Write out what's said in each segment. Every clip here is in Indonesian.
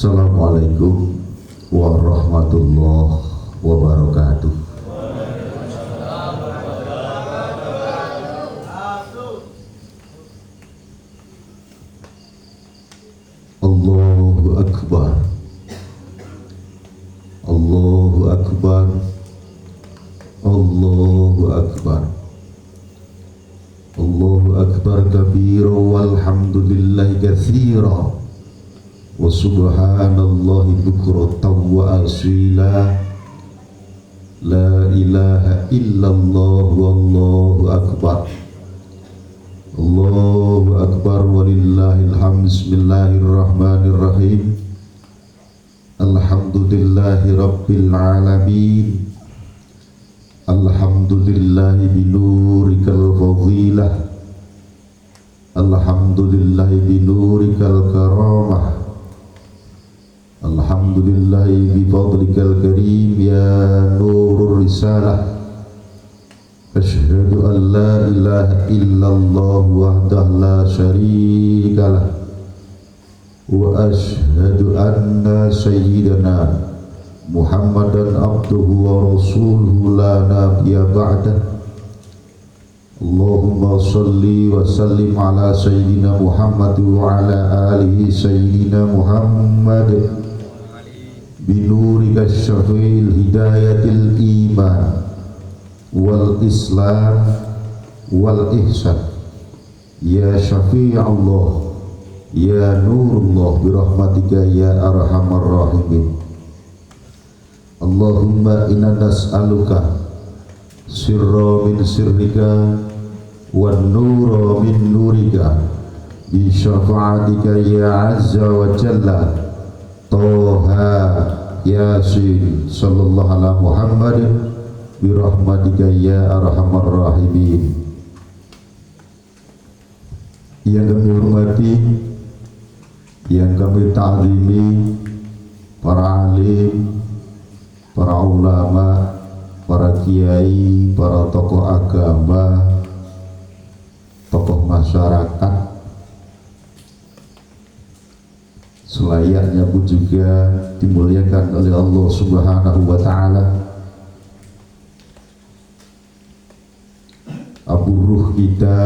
Assalamualaikum warahmatullahi wabarakatuh. Allahu Akbar. Allahu Akbar. Allahu Akbar. Allahu Akbar kabira walhamdulillahi katsira wa subhanallahi bukratan wa asila. La ilaha illallah wallahu akbar. Allahu akbar walillahil hamd. Bismillahirrahmanirrahim. Alhamdulillahi rabbil alamin. Alhamdulillahi binurikal fadilah. Alhamdulillahi binurikal karamah. Alhamdulillahi bifadlikal karim ya nurur risalah. Asyhadu an la ilaha illallah wahdahu la syarikalah wa asyhadu anna sayyidana Muhammadan abduhu wa rasuluhu la nabiyya ba'dah. Allahumma salli wa sallim ala sayyidina Muhammad wa ala alihi sayyidina Muhammad binurika syafi'il hidayatil iman wal islam wal ihsan ya syafi'allah ya nurullah birahmatika ya arhamar rahimin. Allahumma inna nas'aluka sirra min sirrika wan nura min nurika bi syafa'atika ya azza wa jalla. Toha Yasin sallallahu ala Muhammad birahmatika ya arhamar rahimin. Yang kami hormati, yang kami ta'zimi, para alim, para ulama, para kiai, para tokoh agama, tokoh masyarakat, selayaknya pun juga dimuliakan oleh Allah Subhanahu wa ta'ala. Abu Ruh kita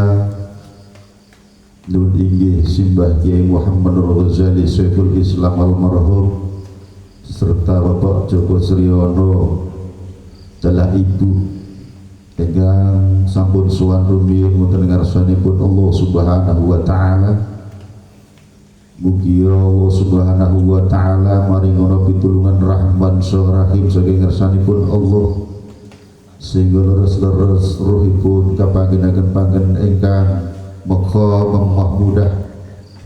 nun inggih Simbah Kiai Muhammad Ghazali Syekhul Islam almarhum serta Bapak Joko Sriono dalah ibu ingkang sampun sowan rumiyin wonten ngarsanipun Allah Subhanahu wa ta'ala. Mugi Allah Subhanahu wa ta'ala maringono pitulungan rahman rahim saking ngersanipun Allah sehingga leres-leres ruhipun kapanggenaken panggen ingkang maqam mahmudah,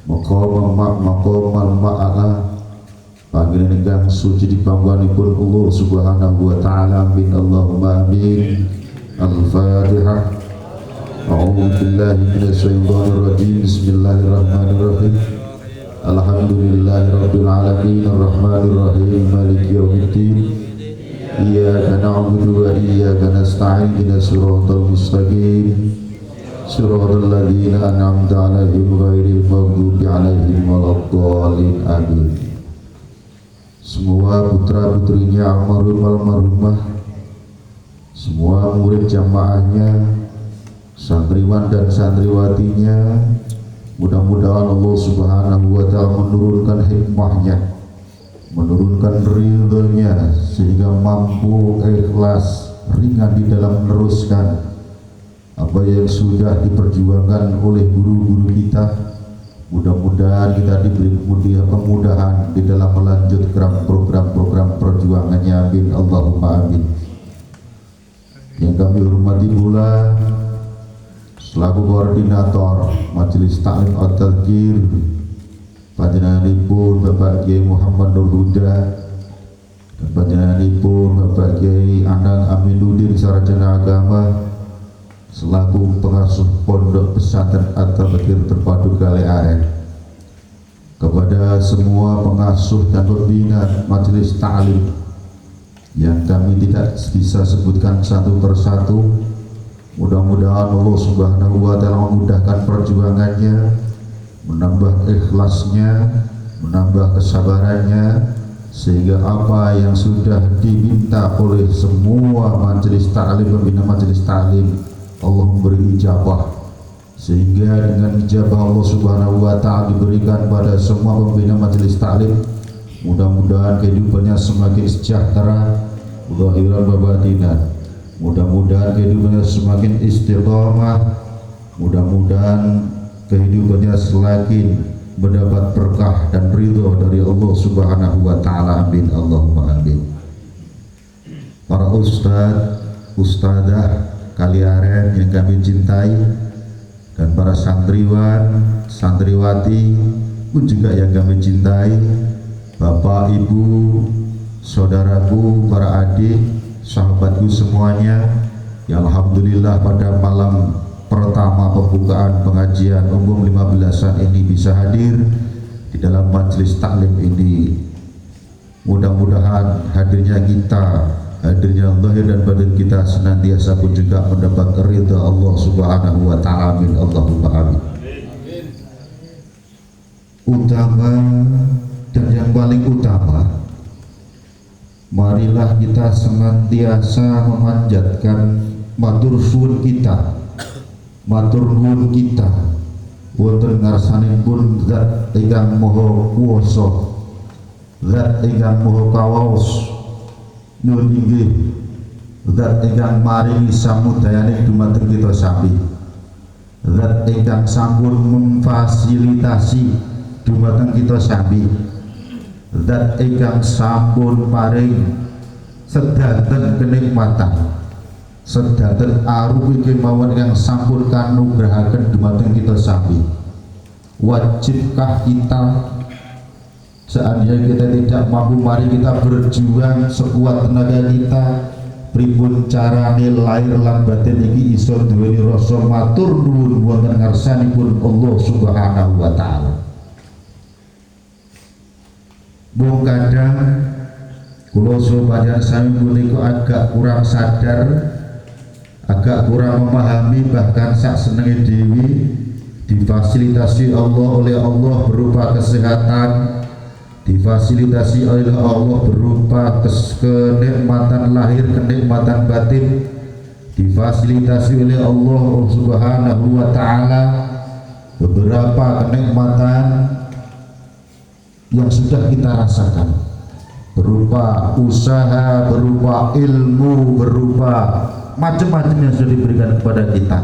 maqam ma'ala, panggenan ingkang suci dipanggonipun Allah Subhanahu wa ta'ala. Amin Allahumma amin. Al-Fatihah. A'udzu billahi minasy syaithanir rajim. Bismillahirrahmanirrahim. Alhamdulillahi rabbil alamin arrahmanir rahim maliki yaumiddin. Iyyaka na'budu wa iyyaka nasta'in ihdinas siratal mustaqim siratal ladzina an'amta 'alaihim ghairil maghdubi 'alaihim waladdallin. Amin. Semua putra-putrinya almarhumah, semua murid jamaahnya, santriwan dan santriwatinya, mudah-mudahan Allah Subhanahu wa ta'ala menurunkan hikmahnya, menurunkan ridhonya sehingga mampu ikhlas ringan di dalam meneruskan apa yang sudah diperjuangkan oleh guru-guru kita. Mudah-mudahan kita diberi kemudahan di dalam melanjutkan program-program perjuangannya. Amin Allahumma amin. Yang kami hormati pula selaku koordinator Majelis Ta'lim at-Tadhkir panjenenganipun Bapak Kiai Muhammad Nur Huda dan panjenenganipun Bapak Kiai Anang Aminuddin Sarjana Agama selaku pengasuh Pondok Pesantren At-Tabaqir Terpadu Kali Aren, kepada semua pengasuh dan pembina majelis ta'lim yang kami tidak bisa sebutkan satu persatu, mudah-mudahan Allah Subhanahu wa Ta'ala memudahkan perjuangannya, menambah ikhlasnya, menambah kesabarannya, sehingga apa yang sudah diminta oleh semua majelis ta'lim, pembina majelis ta'lim, Allah memberi ijabah, sehingga dengan ijabah Allah Subhanahu wa Ta'ala diberikan pada semua pembina majelis ta'lim. Mudah-mudahan kehidupannya semakin sejahtera zahiran wa batinan, mudah-mudahan kehidupannya semakin istiqamah, mudah-mudahan kehidupannya semakin mendapat berkah dan ridho dari Allah Subhanahu wa Ta'ala. Amin Allahumma amin. Para ustadz, ustadzah Kali Aren yang kami cintai, dan para santriwan, santriwati pun juga yang kami cintai, Bapak, Ibu, saudaraku, para adik, sahabatku semuanya, ya Alhamdulillah pada malam pertama pembukaan pengajian umum 15-an ini bisa hadir di dalam majelis taklim ini. Mudah-mudahan hadirnya kita, hadirnya zahir dan batin kita senantiasa pun juga mendapat ridha Allah Subhanahu wa Ta'ala. Amin Allahumma amin. Utama dan yang paling utama, marilah kita senantiasa memanjatkan matur suwun kita, matur nuwun kita wonten ngarsanipun Zat ingkang Maha Kuwasa, Zat ingkang Maha Kawaos, nuwun inggih Zat ingkang maringi samudayane dumateng kita sami, Zat ingkang sampun memfasilitasi dumateng kita sami, Zat ingkang sampun paring sedaten kenikmatan, sedaten arupi kemawon yang sampun kanugrahaken dumateng kita sami. Wajibkah kita, seandainya kita tidak mampu, mari kita berjuang sekuat tenaga kita, pripun carane lahir lan batin iki iso duweni rasa matur nuwun wonten ngarsanipun Allah Subhanahu wa Ta'ala. Mung kadang kula sopanjenengan sami punika agak kurang sadar, agak kurang memahami, bahkan sak senenge dewi difasilitasi Allah oleh Allah berupa kesehatan, difasilitasi oleh Allah berupa kenikmatan lahir, kenikmatan batin, difasilitasi oleh Allah Subhanahu wa Ta'ala beberapa kenikmatan yang sudah kita rasakan, berupa usaha, berupa ilmu, berupa macam-macam yang sudah diberikan kepada kita.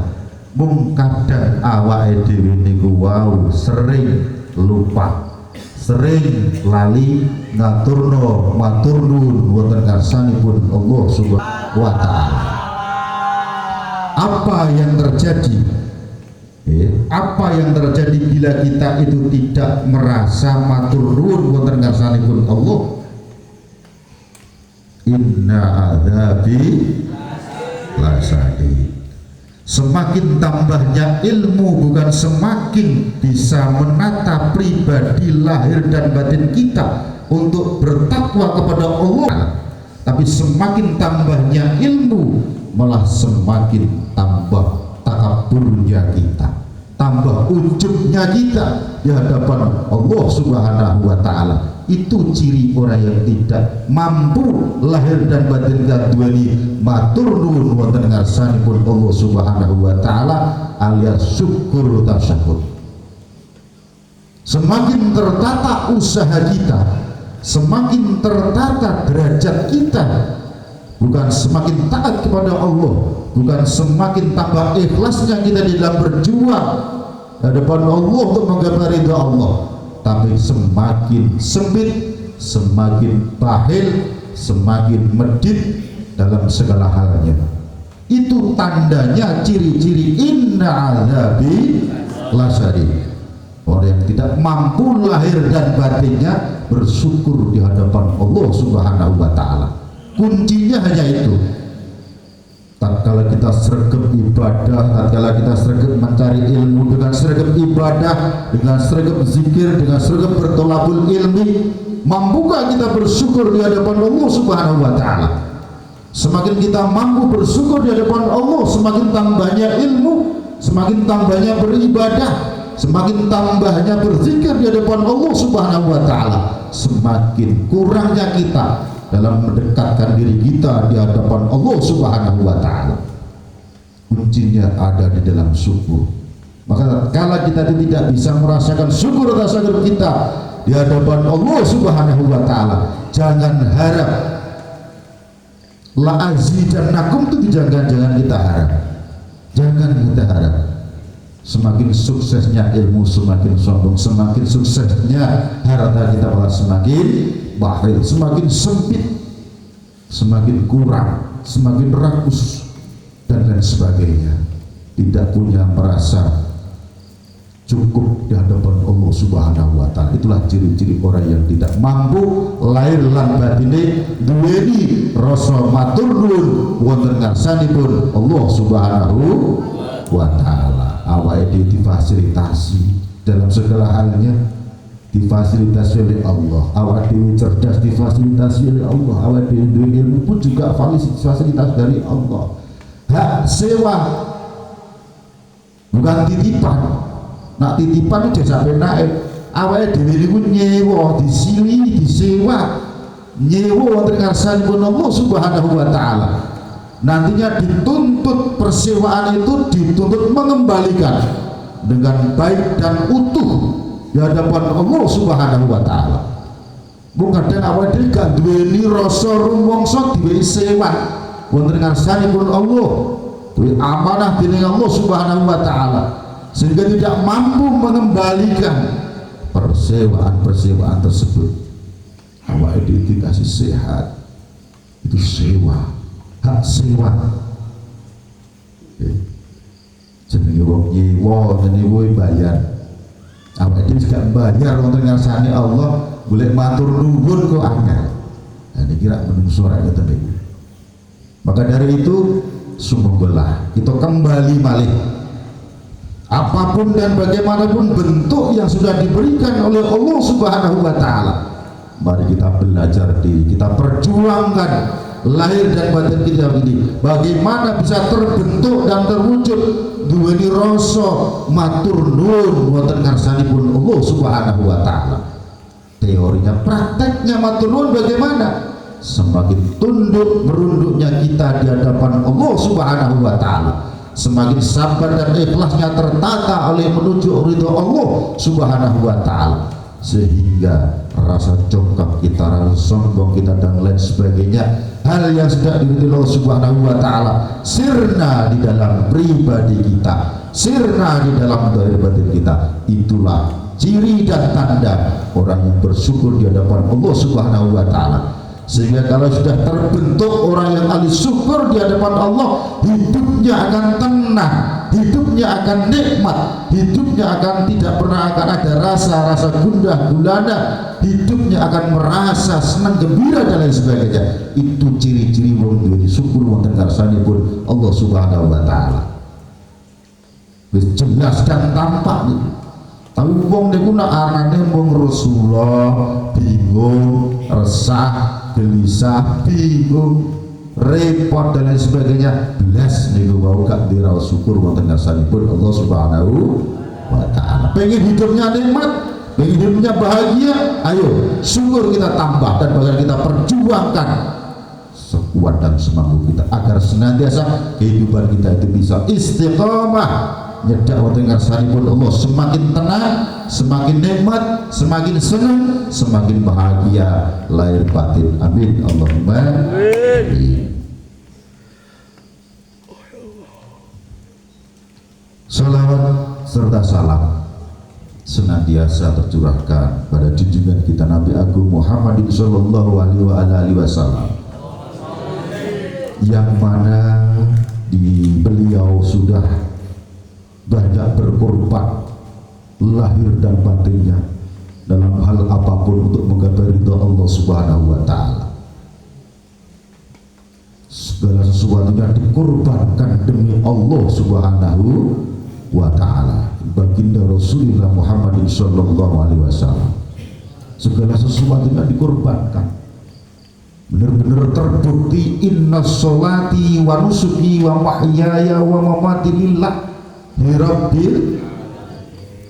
Mung kadang awake dhewe niku wau sering lupa, sering lali ngaturno matur nuwun wonten ngarsanipun Allah Subhanahu wa Ta'ala. Apa yang terjadi? Apa yang terjadi bila kita itu tidak merasa matur nuwun wonten ngarsanipun Allah? Inna adzabi lasyadid. Semakin tambahnya ilmu bukan semakin bisa menata pribadi lahir dan batin kita untuk bertakwa kepada Allah, tapi semakin tambahnya ilmu malah semakin tambah takaburnya kita, tambah ujubnya kita di hadapan Allah Subhanahu wa Ta'ala. Itu ciri orang yang tidak mampu lahir dan batin kaduweni matur nuwun wonten ngarsanipun Allah Subhanahu wa Ta'ala alias syukur tasyahud. Semakin tertata usaha kita, semakin tertata derajat kita, bukan semakin taat kepada Allah, bukan semakin tambah ikhlasnya kita di dalam berjuang hadapan Allah untuk menggapai ridha Allah, tapi semakin sempit, semakin bahil, semakin medit dalam segala halnya. Itu tandanya ciri-ciri inna azabi lasyadid. Orang yang tidak mampu lahir dan batinnya bersyukur di hadapan Allah Subhanahu wa Ta'ala. Kuncinya hanya itu. Tatkala kita sregep ibadah, tatkala kita sregep mencari ilmu, dengan sregep ibadah, dengan sregep zikir, dengan sregep bertolabul ilmi, mampukah kita bersyukur di hadapan Allah Subhanahu wa Ta'ala? Semakin kita mampu bersyukur di hadapan Allah, semakin tambahnya ilmu, semakin tambahnya beribadah, semakin tambahnya berzikir di hadapan Allah Subhanahu wa Ta'ala, semakin kurangnya kita dalam mendekatkan diri kita di hadapan Allah Subhanahu wa Ta'ala. Kuncinya ada di dalam syukur. Maka kalau kita tidak bisa merasakan syukur atas syukur kita di hadapan Allah Subhanahu wa Ta'ala, jangan harap la azidannakum, itu jangan kita harap. Jangan kita harap. Semakin suksesnya ilmu semakin sombong, semakin suksesnya harta kita malah semakin bakhil, semakin sempit, semakin kurang, semakin rakus dan lain sebagainya. Tidak punya merasa cukup di hadapan Allah Subhanahu wa Ta'ala. Itulah ciri-ciri orang yang tidak mampu lahir lan batine duweni rasa matur nuwun wonten ngarsanipun Allah Subhanahu wa Ta'ala. Awake difasilitasi dalam segala halnya, difasilitasi oleh Allah. Awak dewi cerdas difasilitasi oleh Allah. Awak dewi ilmu pun juga fasilitas dari Allah. Hak sewa bukan titipan. Nak titipan itu sampai naik. Awak dewi niku nyewa, disili, disewa, nyewa wonten ngarsanipun Allah Subhanahu wa Ta'ala. Nantinya dituntut persewaan itu dituntut mengembalikan dengan baik dan utuh di hadapan Allah Subhanahu wa Ta'ala. Bukan dan awak dhewe gak duweni rasa rumangsa diwehi sewa wonten ngarsanipun Allah, duwe amanah dening Allah Subhanahu wa Ta'ala, sehingga tidak mampu mengembalikan persewaan tersebut. Awak dhewe dikasih sehat, itu sewa, hak sewa. Jenenge wong nyewa, jenenge bayar. Awak dhewe gak bayar wonten ngarsane Allah, golek matur nuwun kok angel. Nah niki rak menungso rak ngoten niku. Maka dari itu sumbelah kita kembali malih. Apapun dan bagaimanapun bentuk yang sudah diberikan oleh Allah Subhanahu wa Ta'ala, mari kita belajar diri, kita perjuangkan lahir dan batin kita ini bagaimana bisa terbentuk dan terwujud duweni rasa matur nuwun wonten ngarsanipun Allah Subhanahu wa Ta'ala. Teorinya, prakteknya matur nuwun bagaimana? Semakin tunduk merunduknya kita di hadapan Allah Subhanahu wa Ta'ala, semakin sabar dan ikhlasnya tertata oleh menuju ridho Allah Subhanahu wa Ta'ala, sehingga rasa congkak kita, rasa sombong kita dan lain sebagainya, hal yang sudah diridhoi Allah Subhanahu wa Ta'ala, sirna di dalam pribadi kita, sirna di dalam zahir batin kita. Itulah ciri dan tanda orang yang bersyukur di hadapan Allah Subhanahu wa Ta'ala. Sehingga kalau sudah terbentuk orang yang ahli syukur di hadapan Allah, hidupnya akan tenang, hidupnya akan nikmat, hidupnya akan tidak pernah akan ada rasa-rasa gundah gulana, hidupnya akan merasa senang gembira dan lain sebagainya. Itu ciri-ciri wong duweni syukur wonten ngarsanipun Allah Subhanahu wa Ta'ala. Wis jelas dan tampak nih. Tapi wong niku nak arane mung Rasulullah bingung, resah, gelisah, bingung, repot dan lain sebagainya, belas niku wau gak dirau syukur wonten ngarsanipun Allah Subhanahu wa Ta'ala. Pengen hidupnya nikmat, pengen hidupnya bahagia, ayo syukur kita tambah dan bahkan kita perjuangkan sekuat dan semampu kita agar senantiasa kehidupan kita itu bisa istiqomah nyedak wonten ngarsanipun Allah, semakin tenang, semakin nikmat, semakin senang, semakin bahagia lahir batin. Amin Allahumma amin. Salawat serta salam senantiasa tercurahkan pada junjungan kita Nabi Agung Muhammadin sallallahu alaihi wasallam, yang mana di beliau sudah banyak berkorban lahir dan batinnya dalam hal apapun untuk menggapai ridha Allah Subhanahu wa taala. Segala sesuatunya dikorbankan demi Allah Subhanahu wa taala. Baginda Rasulullah Muhammad sallallahu alaihi wasallam, segala sesuatunya dikorbankan. Benar-benar terbukti inna sholati wa nusuki wa mahyaya wa mamati lillah rabbil,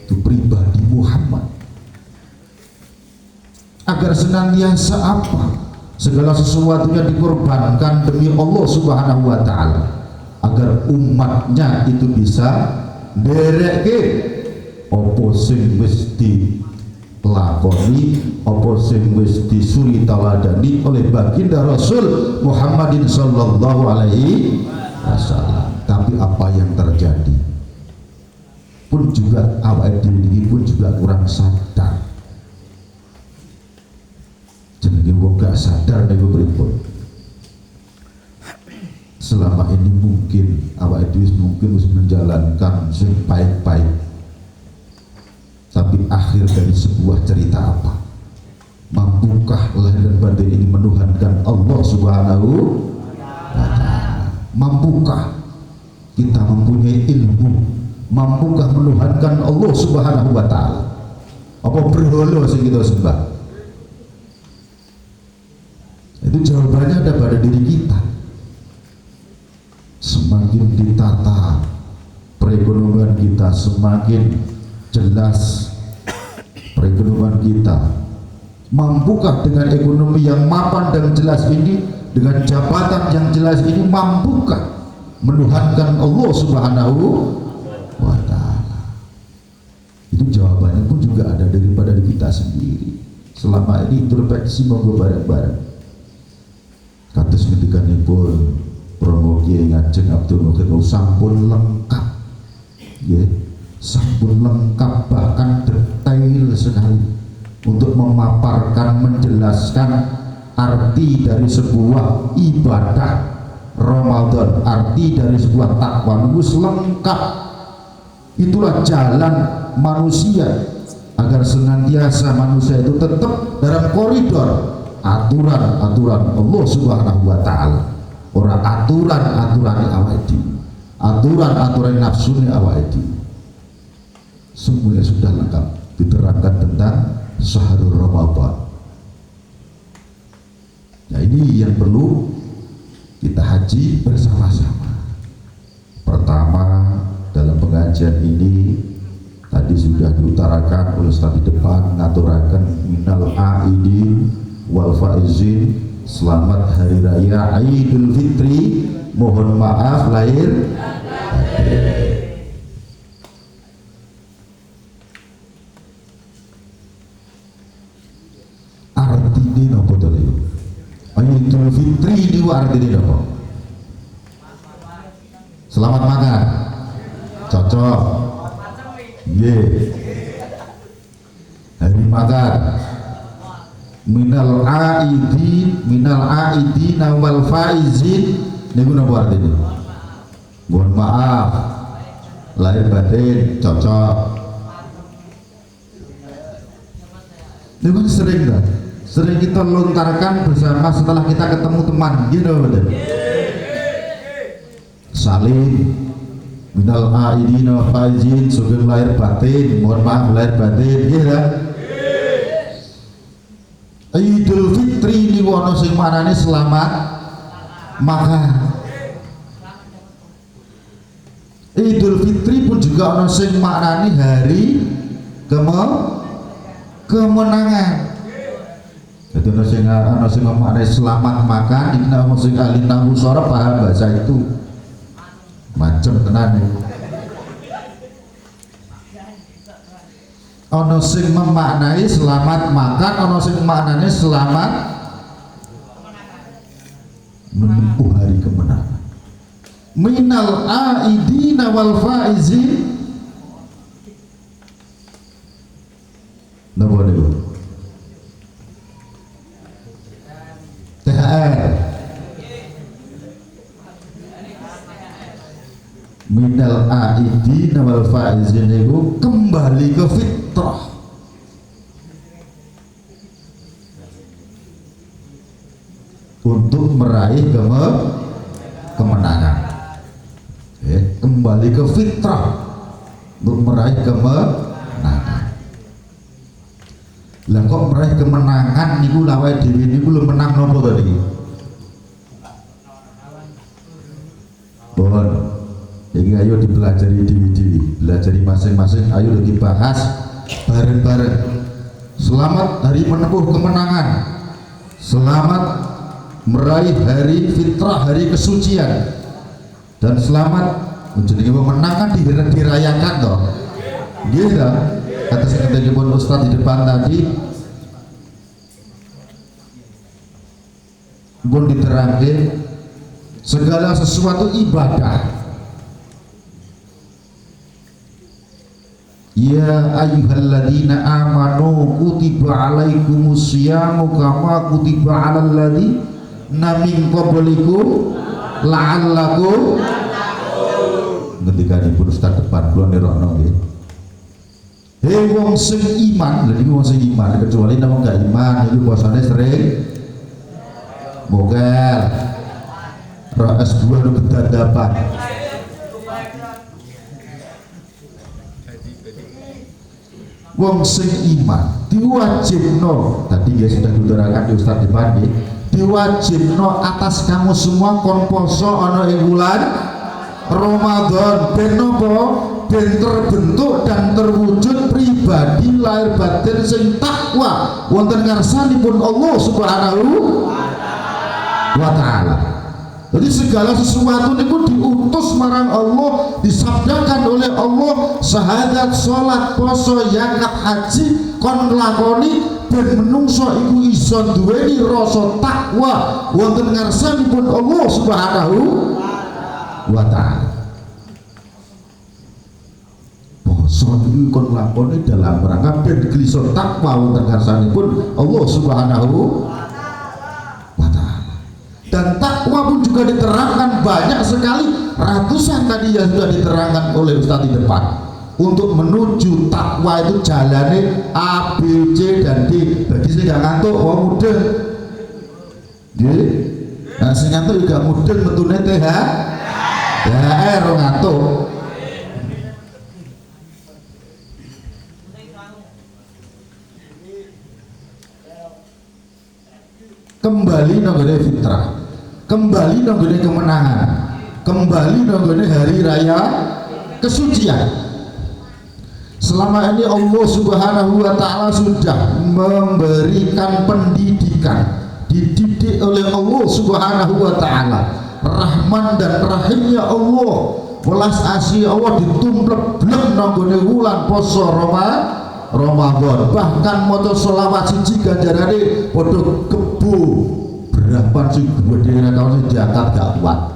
itu pribadi Muhammad, agar senantiasa apa, segala sesuatunya dikorbankan demi Allah Subhanahu wa taala, agar umatnya itu bisa ndereke apa sing wis dilakoni, apa sing wis disuri taladani oleh baginda Rasul Muhammadin sallallahu alaihi wasallam. Tapi apa yang terjadi pun juga awake dhewe pun juga kurang sadar. Jenenge wong gak sadar niku pripun. Selama ini mungkin awake dhewe mungkin wis menjalankan sing baik-baik, tapi akhir dari sebuah cerita apa? Mampukah lahir dan batin ini menuhankan Allah Subhanahu wa taala? Mampukah kita mempunyai ilmu? Mampukah menuhankan Allah Subhanahu wa taala? Apa berhala sing kita sembah? Itu jawabannya ada pada diri kita. Semakin ditata perekonomian kita, semakin jelas perekonomian kita. Mampukah dengan ekonomi yang mapan dan jelas ini, dengan jabatan yang jelas ini, mampukah menuhankan Allah Subhanahu wa taala? Itu jawabannya pun juga ada daripada diri kita sendiri. Selama ini introspeksi monggo bareng-bareng. Kados ngendikanipun Romo Kiai Ngajeng Abdul Mukhid sampun lengkap, ya, sampun lengkap, bahkan detail sekali untuk memaparkan, menjelaskan arti dari sebuah ibadah Ramadan, arti dari sebuah takwa. Itu lengkap. Itulah jalan manusia agar senantiasa manusia itu tetap dalam koridor aturan-aturan Allah Subhanahu wa taala. Ora aturan-aturan awake dhewe, aturan-aturan nafsu awake dhewe. Semuanya sudah lengkap diterangkan tentang Syahrul Ramadan. Nah, ini yang perlu kita haji bersama-sama. Pertama, dalam pengajian ini tadi sudah diutarakan oleh Ustaz di depan, ngaturaken minal aidin wal faizin, selamat hari raya Idul Fitri, mohon maaf lahir batin. Artinya apa tadi? Idul Fitri ini artinya apa? Selamat makan, cocok, ye, hari makan. Minal aidin wal faizin, niku napa artinya? Mohon maaf lahir batin, cocok. Ini kan sering kita lontarkan bersama setelah kita ketemu teman, gitu betul. Saling minal aidin wal faizin, sugeng lahir batin, mohon maaf lahir batin, gitu kan? Idul Fitri ini wono sing manane selamat makan. Idul Fitri pun juga ono sing maknani hari kemenangan. Jadi ono sing maknani selamat makan, iki ono sing ahli nahwu sora paham bahasa itu. Macem tenan iki. Ono sing memaknai selamat makan, ono sing memaknai selamat menempuh hari kemenangan. Minal aidina wal faizin, napa niku? THR. Minal innal aidina wal faizin itu kembali ke fitrah. Untuk meraih kemenangan, ya, kembali ke fitrah untuk meraih kemenangan. Lah kok meraih kemenangan niku lawai dhewe niku lho menang nopo tadi? Bon, jadi ayo dipelajari dewi-dewi, belajari masing-masing, ayo dibahas bareng-bareng. Selamat hari menempuh kemenangan, selamat meraih hari fitrah, hari kesucian, dan selamat menjadi kemenangan dirayakan toh. Gitu. Kata sekalian Ustaz di depan tadi, pun diterangkan segala sesuatu ibadah. Ya ayyuhalladzina amanu kutiba alaikumus syiyamu kama kutiba alal ladzina min qablikum la'allakum ketika dipun Ustaz depan kula nerokno nggih. Hei wong sing iman, lha niku wong sing iman, kecuali nek wong gak iman iku puasane sering mogel. Roh S2 lu kedadapan. Wong sing iman diwajibno, tadi ya sudah diutarakan di Ustaz depan nggih, diwajibno atas kamu semua kon poso ana ing wulan Ramadan ben napa? Ben terbentuk dan terwujud pribadi lahir batin sing takwa wonten ngarsanipun Allah Subhanahu wa taala. Jadi segala sesuatu niku diutus marang Allah, disabdakan oleh Allah, syahadat, salat, poso, zakat, haji kon nglakoni ben menungso iku iso duweni rasa takwa wonten ngarsanipun Allah Subhanahu wa taala. Poso iku kon nglakoni dalam rangka ben gelisah takwa wonten ngarsanipun Allah Subhanahu wa taala. Dan takwa pun juga diterangkan banyak sekali, ratusan tadi yang sudah diterangkan oleh Ustaz di depan. Untuk menuju takwa itu jalannya A, B, C, dan D. Bagi saya gak ngantuk, wong mudeng. Nggih. Nah, sing ngantuk juga mudeng metune TH. THR ngantuk. Kembali nonggone fitrah, kembali nonggone kemenangan, kembali nonggone hari raya kesucian. Selama ini Allah Subhanahu wa taala sudah memberikan pendidikan, dididik oleh Allah Subhanahu wa taala. Rahman dan Rahimnya Allah, welas asih Allah ditumplek blek nonggone wulan poso Ramadan. Bahkan moto sholawat siji ganjarane padha kebo berapa sing gede nek kau diangkat gak kuat.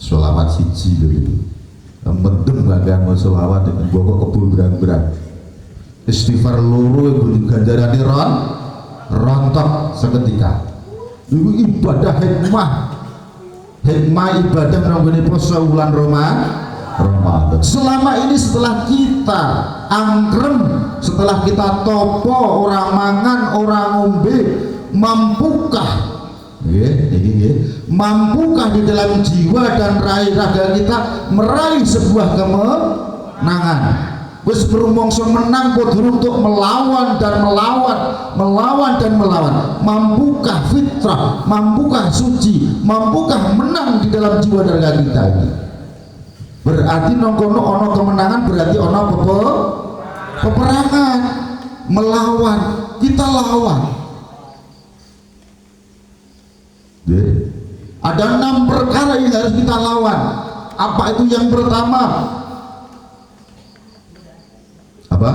Sholawat siji lho itu. Mendem bagian mau sholawat dengan bawa kebo berang-berang. Istighfar loro iku ganjarane rontok seketika. Iku ibadah hikmah ibadah nang poso wulan Ramadan. Selama ini setelah kita angkrem, setelah kita topo, orang mangan, orang ngombe, mampukah mampukah di dalam jiwa dan raga kita meraih sebuah kemenangan? Wis berumongso menang kudu untuk melawan dan melawan. Mampukah fitrah, mampukah suci, mampukah menang di dalam jiwa dan raga kita ini? Berarti nongkono ono kemenangan, berarti ono peperangan, melawan, kita lawan. Ada 6 perkara yang harus kita lawan. Apa itu? Yang pertama apa?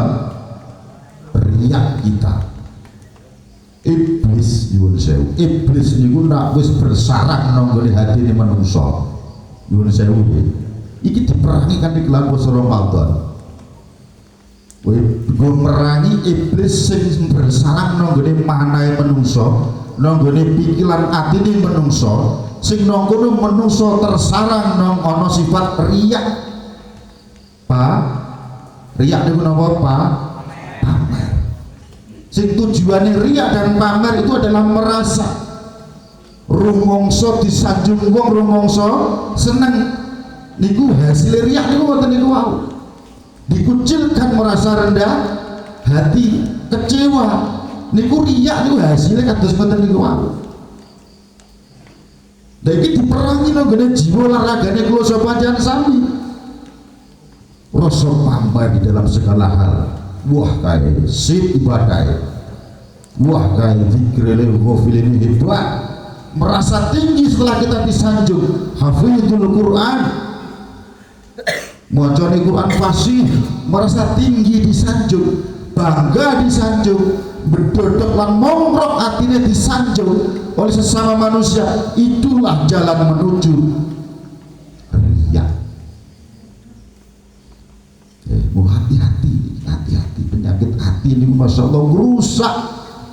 Riak kita. Iblis nyuwun sewu. Iblis niku nak wis bersarang nang ngene hatine manungsa. Nyuwun sewu. Iki diperangi kan di kelan poso Ramadan. Gue merangi iblis sing bersarang nanggone manahe menungso, nanggone pikiran atine menungso, sing nangkono menungso tersarang nang ana sifat riya. Riya niku napa, Pak? Pamer. Sing tujuane riya dan pamer itu adalah merasa rumangsa disanjung wong, rumangsa seneng. Niku hasil riya niku mboten niku wau. Dikucilkan, merasa rendah hati, kecewa, niku riya niku hasilnya kados ngoten niku wau. Lah iki diperangi nang gene jiwa laragane kula sapanjenengan sami. Rasa pamer di dalam segala hal. Wah kae sip ibadah. Wah kae zikril ghafilin hebat. Merasa tinggi setelah kita disanjung hafizul Quran, macane Quran fasih, merasa tinggi disanjung, bangga disanjung, berdodok lan mongrok atine disanjung oleh sesama manusia. Itulah jalan menuju riya. Hati-hati penyakit hati ini masya Allah rusak,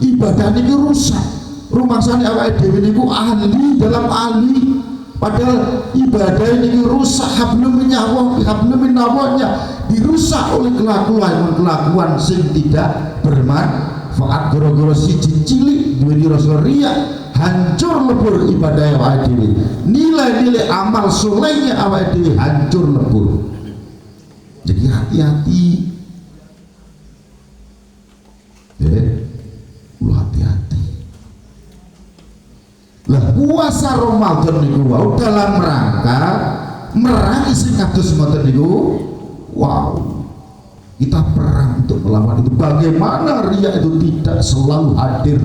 ibadah ini rusak. Rumangsane awake dhewe niku ahli dalam ahli, padahal ibadah ini rusak, hablum minawanya dirusak oleh kelakuan sing tidak bermanfaat. Gara-gara siji cilik duwe rasa riya, hancur lebur ibadah awake dhewe, nilai-nilai amal solehnya awake dhewe hancur lebur. Jadi hati-hati, hati-hati. Lah puasa Ramadan niku wau dalam rangka merangi sing kados ngoten niku. Wow. Kita perang untuk melawan itu. Bagaimana riya itu tidak selalu hadir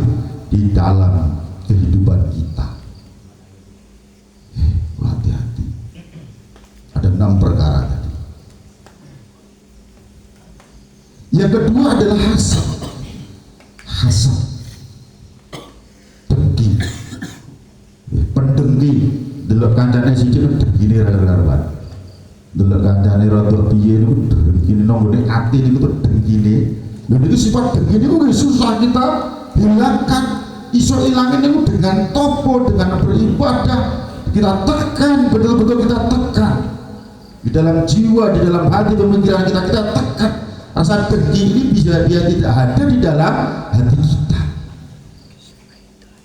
di dalam kehidupan kita. Hati-hati. Ada 6 perkara tadi. Yang kedua adalah hasad. Dengki. Pendengki, delok kancane siji dengkine ra-rawan. Delok kancane rada piye niku dengkine nonggone ati niku dengkine. Lha niku sifat dengki niku susah kita hilangkan. Iso ilangin niku dengan topo, dengan beribadah. Kita tekan, betul-betul kita tekan. Di dalam jiwa, di dalam hati pemikiran kita tekan. Rasa dengki ini bisa dia tidak ada di dalam hati kita.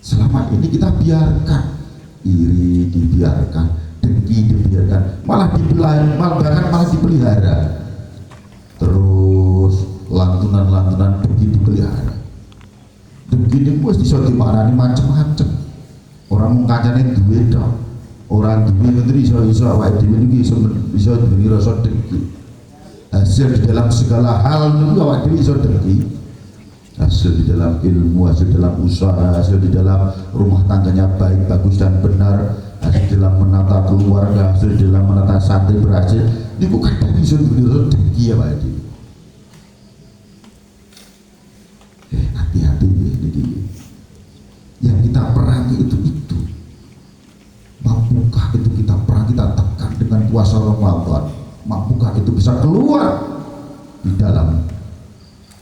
Selama ini kita biarkan, iri dibiarkan, dengki dibiarkan, malah dipelihara. Terus lantunan dengki dipelihara. Dengki ini mesti bisa dimaknani macam-macam. Orang mengkacanya duwe dong, orang duwe menteri iso awake dhewe iki bisa duwe rasa dengki. Hasil di dalam segala hal itu awake dhewe iso dengki. Hasil di dalam ilmu, hasil di dalam usaha, hasil di dalam rumah tangganya baik, bagus dan benar, hasil di dalam menata keluarga, hasil di dalam menata santri berhasil. Ini bukan dari sudut dengki ya Pak Edi. Hati-hati ini. Yang kita perangi itu. Mampukah itu kita perang, kita tekan dengan puasa Ramadan? Mampukah itu bisa keluar di dalam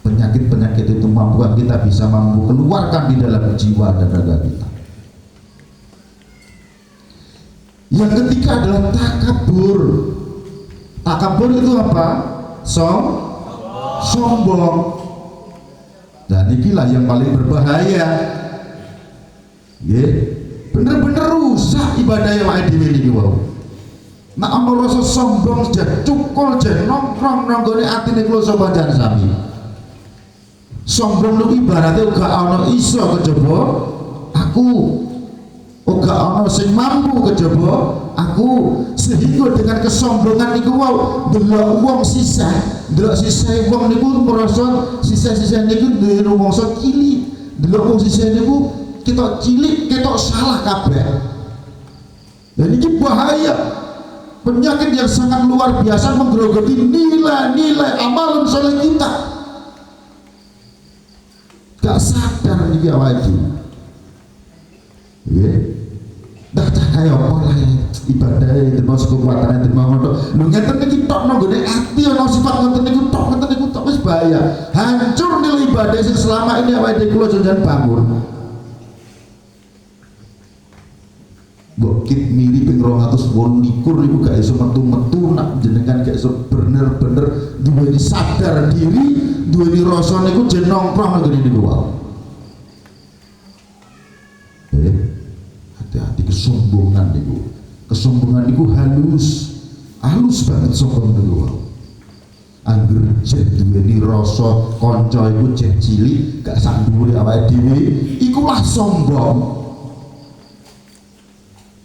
penyakit-penyakit itu? Mampukah kita bisa keluarkan di dalam jiwa dan raga kita? Yang ketiga adalah takabur. Takabur itu apa? Sombong. Dan inilah yang paling berbahaya. Bener-bener rusak ibadah yang ada di sini. Nah, amal rasa sombong jadi cukul jadi nongkrong nonggone atine kula sapanjenengan sami. Sombong niku ibaratnya uga ana iso kejaba aku, uga ana sing mampu kejaba aku, sehingga dengan kesombongan niku wau delok wong sisa, delok sisa wong niku merasa sisa-sisa niku duwe rumangsa cilik, delok wong sisa niku kita cilik, kita salah kabeh. Dan ini bahaya. Penyakit yang sangat luar biasa menggerogoti nilai-nilai amalan soleh kita. Gak sadar ini awake dhewe. Dah kaya apa lah ibadah itu mas kekuatan itu mau ngono. Lu ngeten iki tok nang gone ati ana sifat ngoten niku tok wis bahaya. Hancur nilai ibadah sing selama ini awake dhewe kula jangan bangun. Mbok kit mili ping 228 niku gak iso metu-metu nak jenengan gak iso bener-bener duweni sadar diri, duweni rasa niku jen nongkrong ngene niku wae. Hati-hati kesombongan niku. Kesombongan niku halus banget sombong niku wae. Angger jen duweni rasa kanca iku jen cilik gak sak dhuwure awake dhewe iku lah sombong.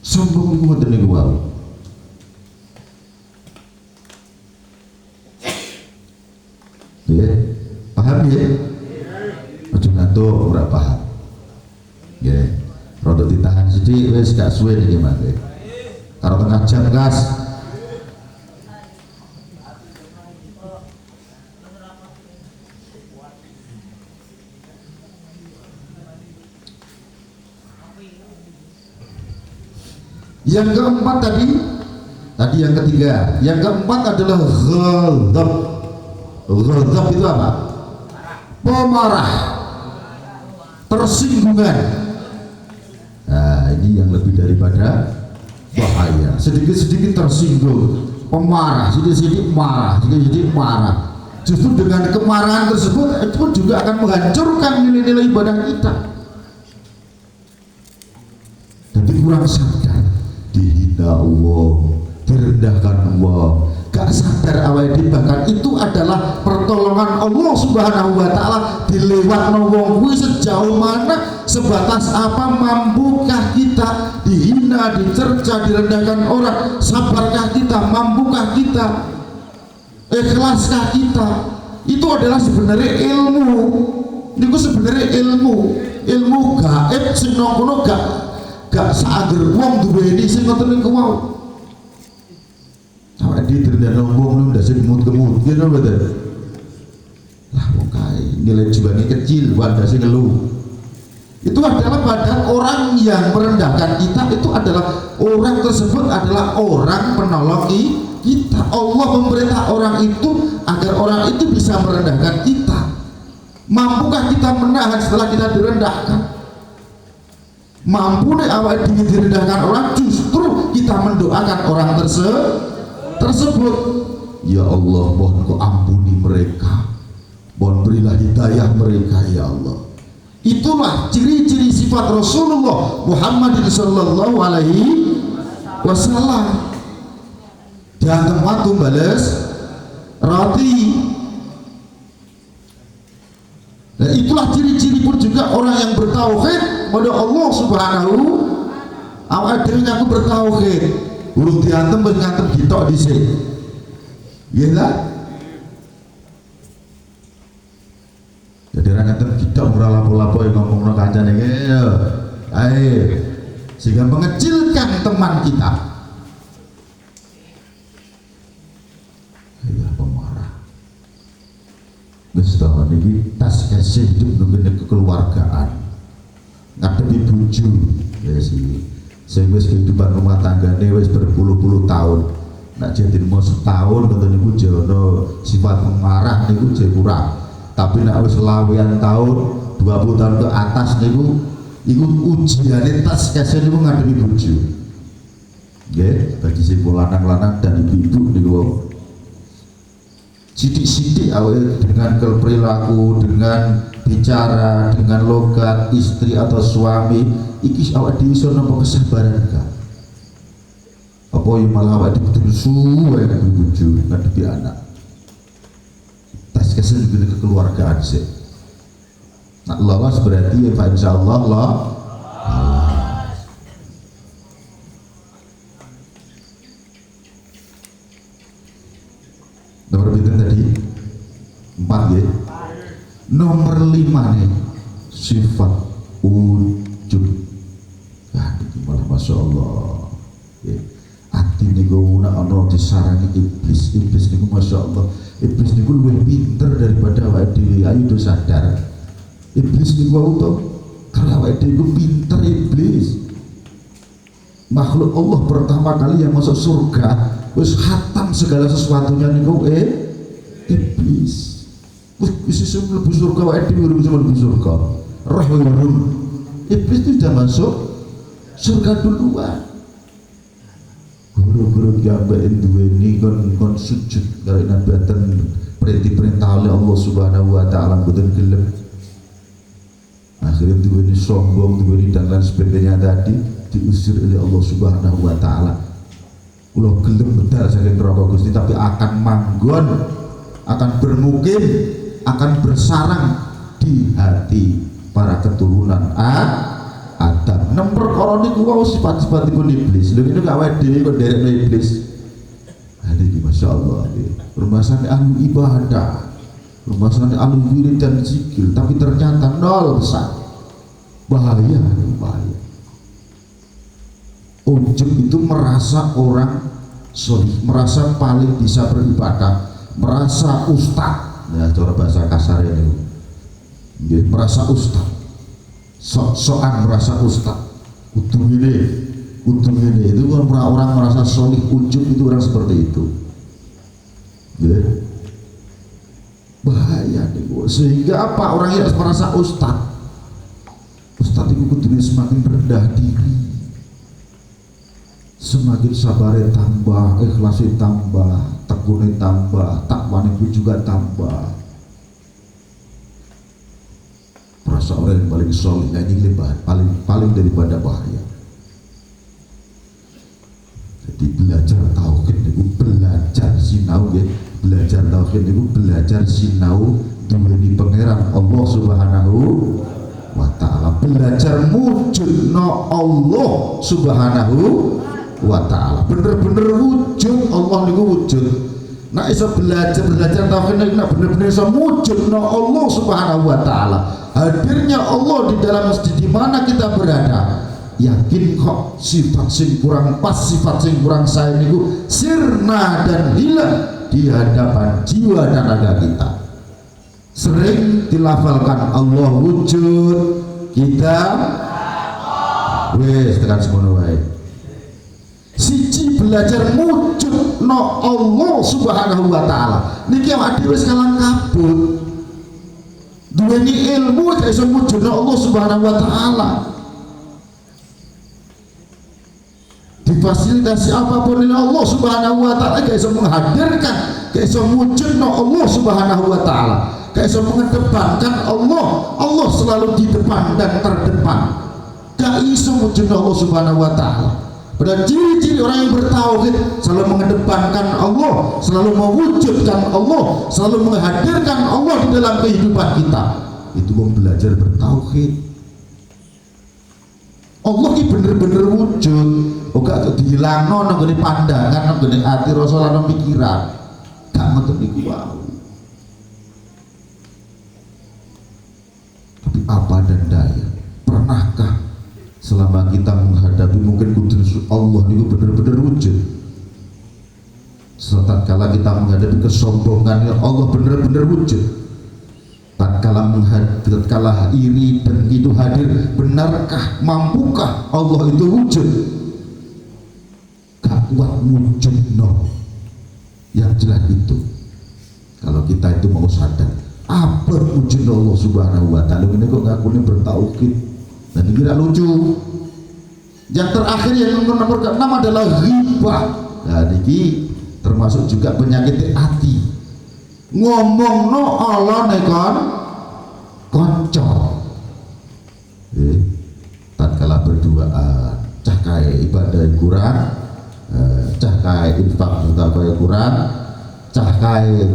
Sombong itu ngoten niku wae. Ya, paham ya? Aja ngantuk ora paham. Ya, rada ditahan sithik wis gak suwe iki mangke. Karo tengah jam gas. Yang keempat tadi yang ketiga, yang keempat adalah ghadab. Ghadab itu apa? Pemarah, tersinggungan. Nah, ini yang lebih daripada bahaya. Sedikit-sedikit tersinggung, pemarah, sedikit-sedikit marah, sedikit-sedikit marah. Justru dengan kemarahan tersebut itu juga akan menghancurkan nilai-nilai ibadah kita. Tapi kurang sadar, dihina Allah, direndahkan Allah, gak sadar awake dhewe bahkan itu adalah pertolongan Allah Subhanahu wa taala dilewatno wong kuwi sejauh mana, sebatas apa, mampukah kita dihina, dicerca, direndahkan orang, sabarkah kita, mampukah kita, ikhlaskah kita. Itu adalah sebenarnya ilmu. Niku sebenarnya ilmu gaib sing nang kono gak sager wong duweni sing ngoten niku wae. Awake dhewe direndahno wong lu ndak semut-kemut gitu mboten. Lah wong kae nilai jualnya kecil, wadah sing ngeluh. Itu adalah pada orang yang merendahkan kita, itu adalah orang tersebut adalah orang penolong kita. Allah memerintah orang itu agar orang itu bisa merendahkan kita. Mampukah kita menahan setelah kita direndahkan? Mampu nih awal direndahkan orang, justru kita mendoakan orang tersebut. Ya Allah, mohon Kau ampuni mereka, mohon berilah hidayah mereka ya Allah. Itulah ciri-ciri sifat Rasulullah Muhammad sallallahu alaihi wasallam. Jangan waktu balas roti. Nah, itulah ciri-ciri pun juga orang yang bertauhid pada Allah Subhanahu. Awak dhewe ngaku bertauhid, urung diantem wis ngantem ditok dhisik. Nggih ta? Jadi ra ngantem ditok ora lapo-lapo yang ngomongno kancane iki ya. Ae sehingga mengecilkan teman kita. Ya pemarah. Wis ta niki tas kasih hidup nunggu kekeluargaan. Ngadepi bojo ya sih. Sing wis kehidupan rumah tanggane wis berpuluh-puluh tahun. Nek jeneng mau setahun ngoten niku jono sifat pemarah niku jek kurang. Tapi nek wis lawian tahun, 20 tahun ke atas niku iku ujiane tas kasih niku ngadepi bojo. Nggih, bagi sing lanang-lanang dan ibu-ibu niku sidik-sidik awake dengan perilaku, dengan bicara, dengan logat istri atau suami iki awake dhewe iso nampa kesabaran gak? Apa yang malah awake dhewe suwe ngadepi bojo, ngadepi anak. Tas kesel di kekeluargaan sih. Nak lolos berarti ya insyaallah Allah. Nomor berapa tadi? 4 ya. Nomor 5 nih, sifat ujub. Nah, ini malah masya Allah. Ya. Hati nih gue nak ono disarangi iblis nih masya Allah. Iblis nih gue lebih pinter daripada awake dhewe. Ayo do sadar. Iblis nih gue tuh kalau awake dhewe pinter iblis. Makhluk Allah pertama kali yang masuk surga wis khatam segala sesuatunya niku iblis. Bisa mlebu surga wae dhewe bisa mlebu surga. Roh urung. Iblis itu sudah masuk surga duluan. Guru-guru kiambain duweni kon sujud karena badan perintah oleh Allah Subhanahu wa taala mboten gelem. Akhirnya duweni sombong, duweni dan lain sebagainya tadi diusir oleh Allah Subhanahu wa taala. Kula gelem bedal saking neraka Gusti tapi akan manggon, akan bermukim, akan bersarang di hati para keturunan Adam. Nomor orang niku wae sifat-sifatipun iblis. Lha niku awake dhewe kok nderekno iblis. Ini masyaallah nggih. Rumasane ahli ibadah. Rumasane ahli wirid dan zikir tapi ternyata nol besar. Bahaya. Ujub itu merasa orang solih, merasa paling bisa beribadah, merasa ustad. Ya cara bahasa kasar ini. Nggih, merasa ustad. Sok-sokan merasa ustad. Kudu ini itu orang merasa solih, ujub itu orang seperti itu. Ya. Bahaya nih, sehingga apa orang yang merasa ustad itu kudu semakin rendah diri, semakin sabarnya tambah, ikhlasnya tambah, tekunnya tambah, takwanya juga tambah. Merasa orang yang paling solih, ini paling daripada bahaya. Jadi belajar tauhid itu belajar sinau ya, belajar tauhid itu belajar sinau duweni pangeran Allah Subhanahu wa taala, belajar mujudno Allah Subhanahu wa taala, bener-bener wujud Allah niku wujud. Nak iso belajar tauhid nak bener-bener iso mujudno Allah Subhanahu wa taala, hadirnya Allah di dalam masjid di mana kita berada. Yakin kok sifat sing kurang pas, sifat sing kurang saya niku sirna dan hilang di hadapan jiwa dan raga kita. Sering dilafalkan Allah wujud, kita wes tekan semono wae. Siji belajar wujud no Allah Subhanahu wa taala. Niki awake dhewe wis kalang kabut. Duweni ilmu gak iso wujud no Allah Subhanahu wa taala. Difasilitasi apapun oleh Allah Subhanahu wa taala gak iso menghadirkan, gak iso wujudno Allah Subhanahu wa taala, gak iso mengedepankan Allah selalu di depan dan terdepan, gak iso wujudno Allah Subhanahu wa taala. Pada ciri-ciri orang yang bertauhid selalu mengedepankan Allah, selalu mewujudkan Allah, selalu menghadirkan Allah di dalam kehidupan kita. Itu belajar bertauhid. Allah ini bener-bener wujud, gak dihilangno nang ngene pandangan, nang ngene ati, rasa lan pikiran. Gak ngoten niku wae. Tapi apa dan daya? Pernahkah selama kita menghadapi mungkin kudus Allah niku bener-bener wujud? Tatkala kita menghadapi kesombongan Allah bener-bener wujud. Tatkala iri dan itu hadir, benarkah, mampukah Allah itu wujud? Gak kuat wujud no. Yang jelas itu kalau kita itu mau sadar apa wujud Allah Subhanahu wa taala. Ini kok ngakune bertauhid dan ini kira lucu. Yang terakhir yang nomor 6 adalah ghibah. Nah ini termasuk juga penyakit hati. Ngomong no Allah nekon konco. Tatkala berduaan cah kae ibadah kurang, cah kae infak utawa kurang, cah kae.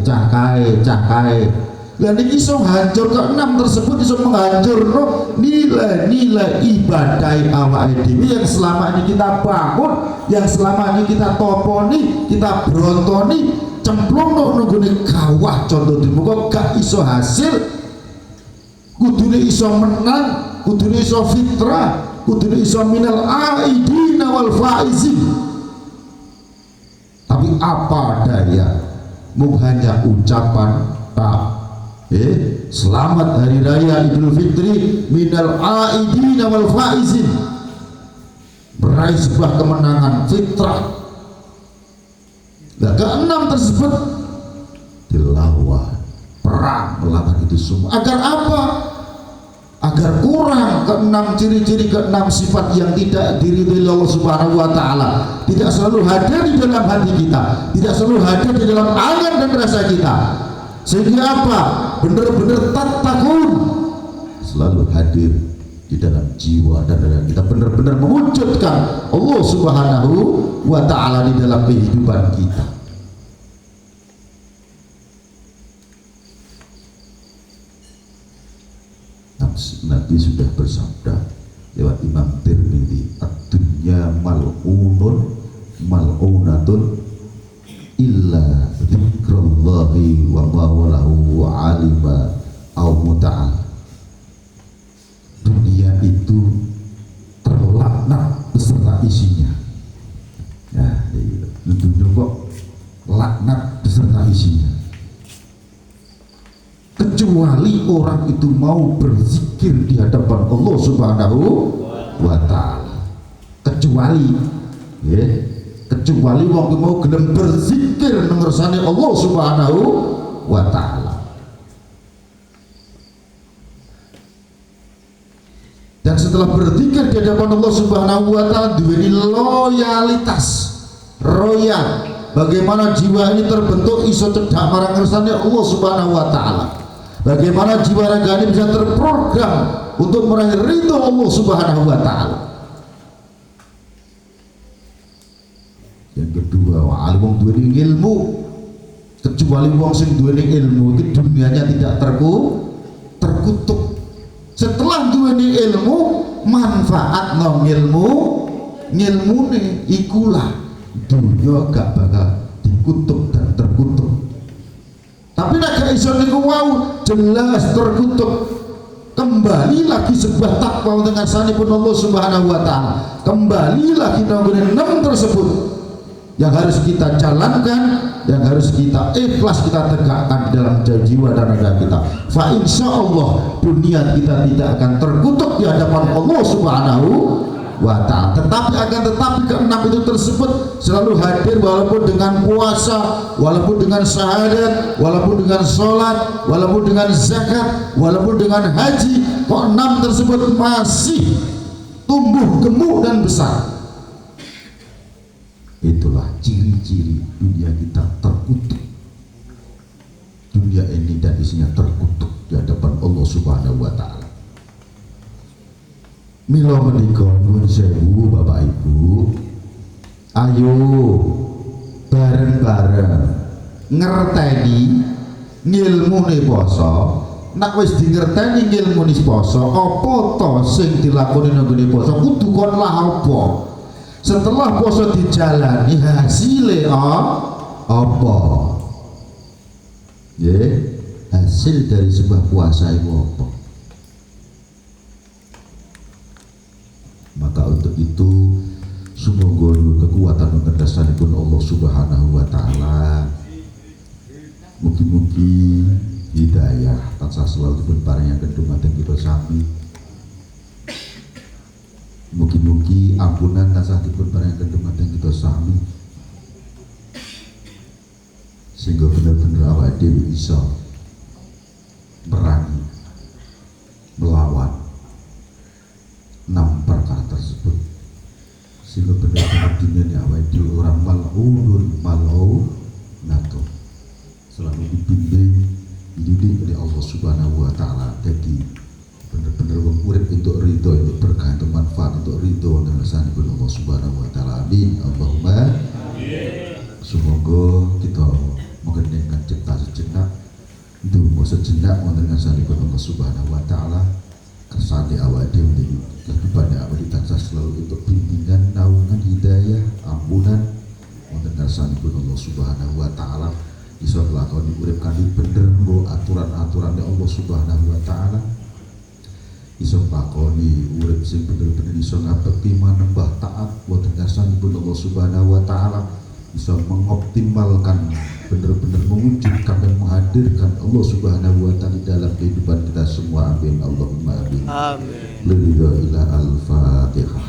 Lah niki iso hancur ke 6 tersebut iso menghancurno nilai-nilai ibadah awake dhewe yang selama ini kita bangun, yang selama ini kita toponi, kita brontoni, cemplung nunggune kawah contoh di muka gak iso hasil. Kudune iso menang, kudune iso fitrah, kudune iso minal aidina wal faizin. Tapi apa daya, mung hanya ucapan tak. Selamat hari raya Idul Fitri minal aidina wal faizin, meraih sebuah kemenangan fitrah. Nah, ke-6 tersebut dilawan perang melawan itu semua. Agar apa? Agar kurang keenam ciri-ciri, keenam sifat yang tidak diridhoi Allah Subhanahu wa taala, tidak selalu hadir di dalam hati kita, tidak selalu hadir di dalam angan dan rasa kita. Sehingga apa? Benar-benar tatakun selalu hadir di dalam jiwa dan dalam kita, benar-benar mewujudkan Allah Subhanahu wa taala di dalam kehidupan kita. Nabi sudah bersabda lewat Imam Tirmidzi, ad-dunya mal'unun mal'unatun illa dzikrallahi wa ma walahu alima aw muta'al. Dunia itu terlaknat beserta isinya. Nah, dunia kok laknat beserta isinya. Kecuali orang itu mau berzikir di hadapan Allah Subhanahu wa taala. Kecuali ya, kecuali wong mau gelem berzikir nang ngersane Allah Subhanahu wa taala. Dan setelah berzikir di hadapan Allah Subhanahu wa taala duweni loyalitas, royal. Bagaimana jiwa ini terbentuk iso cedhak marang ngersane Allah Subhanahu wa taala. Bagaimana jiwa raga ini bisa terprogram untuk meraih ridho Allah Subhanahu wa taala. Yang kedua, wa alim duweni ilmu. Kecuali wong sing duweni ilmu itu dunianya tidak terkutuk. Setelah duweni ilmu, manfaat no ngilmune ikulah dunia gak bakal dikutuk dan terkutuk. Tapi nek gak iso niku wau jelas terkutuk. Kembali lagi sebuah takwa dengan sanipun Allah Subhanahu wa taala. Kembali lagi nang 6 tersebut yang harus kita jalankan, yang harus kita ikhlas kita tegakkan di dalam jiwa dan raga kita. Fa insyaallah dunia kita tidak akan terkutuk di hadapan Allah Subhanahu wa ta'ala. Tetapi keenam itu tersebut selalu hadir walaupun dengan puasa, walaupun dengan syahadat, walaupun dengan sholat, walaupun dengan zakat, walaupun dengan haji. Kok 6 tersebut masih tumbuh gemuk dan besar. Itulah ciri-ciri dunia kita terkutuk. Dunia ini dan isinya terkutuk di hadapan Allah Subhanahu wa ta'ala. Mila menika nuwun sewu Bapak Ibu, ayo bareng-bareng ngerteni ngilmune poso. Nek wis dingerteni ngilmune poso, apa to sing dilakoni nang ngene poso, kudu kon lah apa. Setelah poso dijalani hasilnya apa? Ya, hasil dari sebuah puasa itu apa? Maka untuk itu semoga kekuatan kecerdasanipun Allah Subhanahu wa taala mugi-mugi hidayah tansah selalu dipun paringaken dumateng kita sami. Mugi-mugi ampunan tansah dipun paringaken dumateng kita sami, sehingga benar-benar awake dhewe bisa berani melawan 6 perkara tersebut, sehingga benar-benar dunia awake dhewe orang mal'unatun selalu dibimbing dididik oleh Allah Subhanahu wa taala. Jadi benar-benar wong urip untuk ridho, untuk berkah, untuk manfaat, untuk ridho dan rasanipun Allah Subhanahu wa taala. Amin. Allahumma amin. Semoga kita mengeningkan cipta sejenak, ndonga sejenak wonten rasanipun Allah Subhanahu wa taala. Kersane awake dhewe kehidupan awake tansah selalu untuk bimbingan, naungan, hidayah, ampunan wonten ngarsanipun Allah Subhanahu wa taala. Iso lakoni urip kanthi bener nggo aturan-aturane Allah Subhanahu wa taala. Iso lakoni urip sing bener-bener iso ngabekti manembah taat wonten ngarsanipun Allah Subhanahu wa taala. Bisa mengoptimalkan, benar-benar mewujudkan dan menghadirkan Allah Subhanahu wa taala dalam kehidupan kita semua. Amin. Allahumma amin. Amin. Lillahi ila al-Fatihah.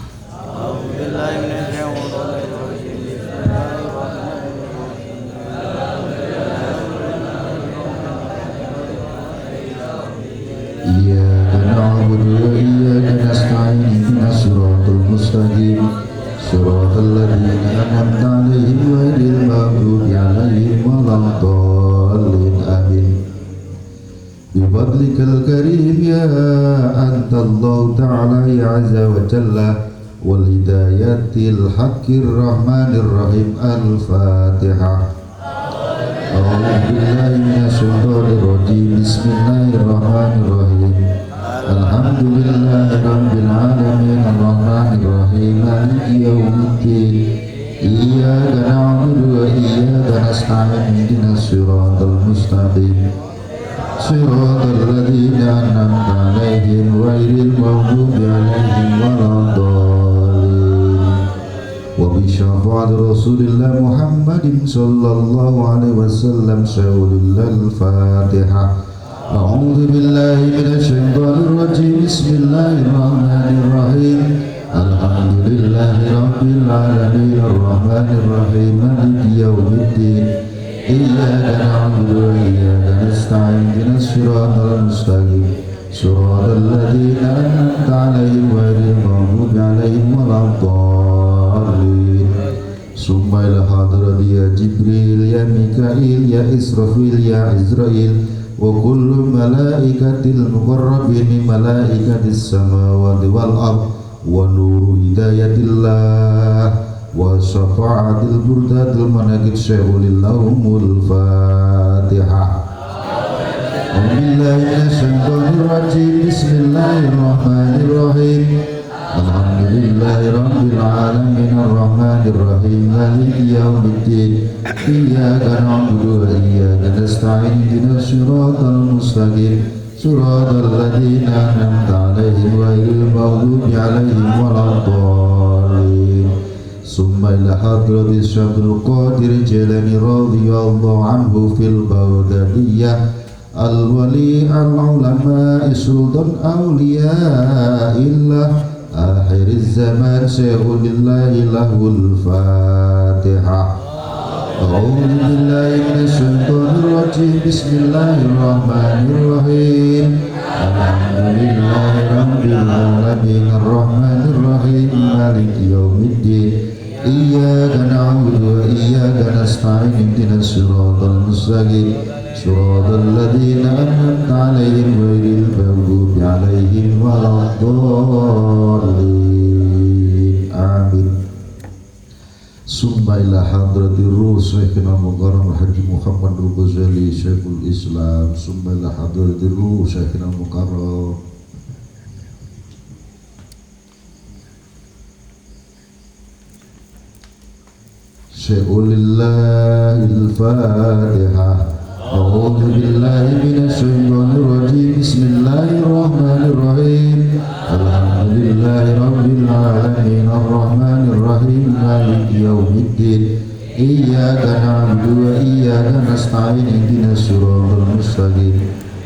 wajhikal karim ya anta Allah ta'ala ya azza wa jalla wal hidayatil haqqir rahmanir rahim. Al-Fatihah. A'udzu billahi minasyaitonir rajim. Bismillahirrahmanirrahim. Alhamdulillahi rabbil alamin arrahmanir rahim maliki yaumiddin. Iyyaka na'budu wa iyyaka nasta'in ihdinas siratal mustaqim siratal ladzina an'amta 'alaihim ghairil maghdubi 'alaihim waladdallin. Wa bi syafaati Rasulillah Muhammadin sallallahu alaihi wasallam syawlil Fatihah. A'udzu billahi minasy syaithanir rajim. Bismillahirrahmanirrahim. Alhamdulillahi rabbil alamin arrahmanir rahim maliki yaumiddin. Iyyaka na'budu wa iyyaka nasta'in ihdinas siratal mustaqim siratal ladzina an'amta 'alaihim ghairil maghdubi 'alaihim waladdallin. Summa ila hadrati ya Jibril ya Mikail ya Israfil ya Izrail wa kullu malaikatil muqarrabin malaikatis samawati wal ard wa nuru hidayatillah wa syafa'atil burdatil manaqib syaikhulillahumul Fatihah. A'udzubillahi minasyaitonir rajim. Bismillahirrahmanirrahim. Alhamdulillahi rabbil alamin arrahmanir rahim maliki yaumiddin. Iyyaka na'budu wa iyyaka nasta'in ihdinas siratal mustaqim siratal ladzina an'amta 'alaihim ghairil maghdubi 'alaihim waladdallin. Summa ila hadrati Syaikhul Qadir Jilani radhiyallahu anhu fil Baghdadiyah al-wali al-ulama sultan awliya illah akhiriz zaman syaikhunillahi lahul Fatihah. A'udzu billahi minasy syaithanir rajim. Bismillahirrahmanirrahim. Alhamdulillahi rabbil alamin arrahmanir rahim maliki yaumiddin. Iyyaka na'budu wa iyyaka nasta'in ihdinas siratal mustaqim siratal ladzina an'amta 'alaihim ghairil maghdubi 'alaihim waladdallin. Amin. Summa ila hadratir ruh Syekhina Mukarram Haji Muhammad Al-Ghazali Syekhul Islam. Summa ila hadratir ruh Syekhina Mukarram Syaikhulillahil Fatihah. A'udzu billahi minasy syaithanir rajim. Bismillahirrahmanirrahim. Alhamdulillahi rabbil alamin arrahmanir rahim maliki yaumiddin. Iyyaka na'budu wa iyyaka nasta'in ihdinas siratal mustaqim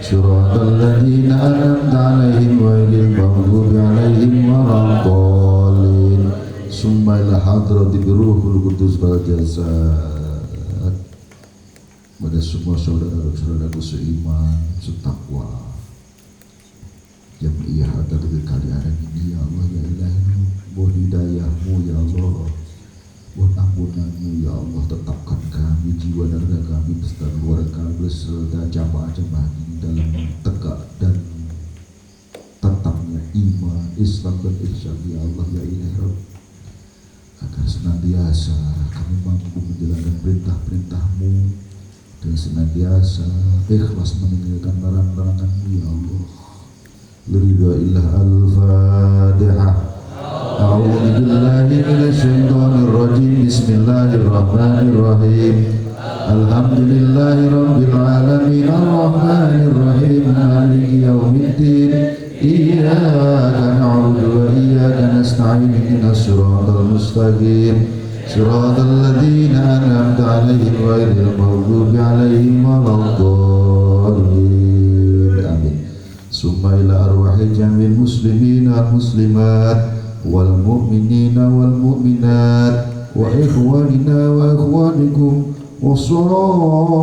siratal ladzina an'amta 'alaihim ghairil maghdubi 'alaihim waladdallin. Summa ila hadrati Ruhul Qudus wal jasad. Pada semua saudara-saudaraku seiman, setakwa, Jamiah atas kekalian ini ya Allah ya Ilahi, mohon hidayahmu ya Allah, mohon ampunanmu ya Allah. Tetapkan kami, jiwa dan raga kami beserta keluarga kami beserta jamaah-jamaah ini dalam tegak dan tetapnya iman, Islam dan ihsan ya Allah ya Ilahi, agar senantiasa kami mampu menjalankan perintah-perintahmu dan senantiasa ikhlas meninggalkan larangan-laranganmu ya Allah. Liridha illah. Al-Fatihah. A'udzu billahi minasy syaithanir rajim. Bismillahirrahmanirrahim. Alhamdulillahi rabbil alamin arrahmanir rahim maliki yaumiddin. Iyyaka na'budu wa iyyaka nasta'in ihdinas siratal mustaqim siratal ladzina an'amta 'alaihim ghairil maghdubi 'alaihim waladdallin. Amin. Summa ila arwahil jamil muslimin wal muslimat wal mu'minina wal mu'minat wa ikhwanina wa ikhwanikum wa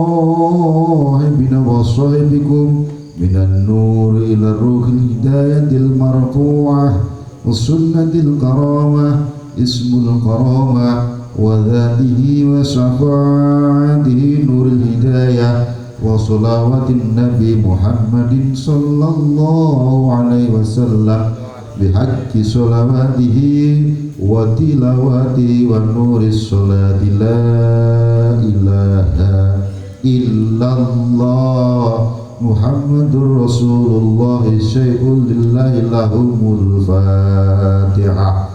sahibina wa sahibikum minan nur ila ruhil hidayatil marfu'ah wa sunnatil karamah ismul karamah wa dhatihi wa syafa'atihi nuril hidayah wa salawatin Nabi Muhammadin sallallahu alaihi wasallam bihaqqi salawatihi wa tilawati wa nuris salati la ilaha illallah Muhammadur Rasulullah syai'ul lillahi lahumul Fatihah.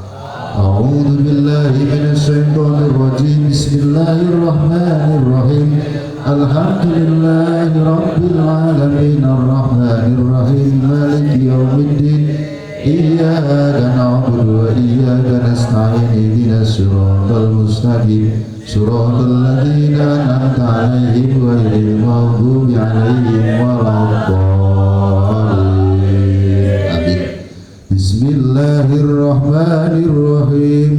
A'udzu billahi minasy syaithanir rajim. Bismillahirrahmanirrahim. Alhamdulillahi rabbil alamin arrahmanir rahim maliki yaumiddin. Iyyaka na'budu wa iyyaka nasta'in ihdinas siratal mustaqim siratal ladzina an'amta 'alaihim ghairil maghdubi 'alaihim waladdallin. Amin. Bismillahirrahmanirrahim.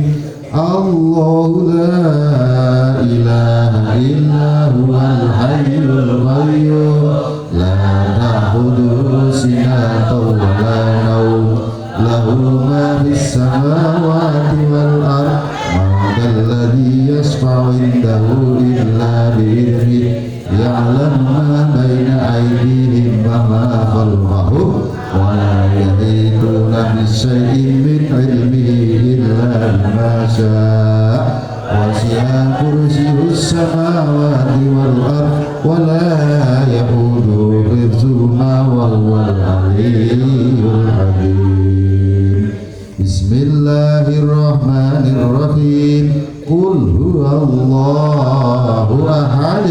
Allahu la ilaha illa huwal hayyul qayyum la ta'khudhuhu sinatun wa la nawm lahu ma fis samawati wal ardh man dzalladzi yashfa'u 'indahu illa bi'idhnihi ya'lamu ma baina aydihim wa ma khalfahum wa la yahituna bi syai'in min 'ilmihi illa bima syaa wasi'a kursiyyus samawati wal ardh wa la yahuduhu hifdzuhuma wa huwal 'aliyyul 'azim. Bismillahirrahmanirrahim. Qul huwallahu ahad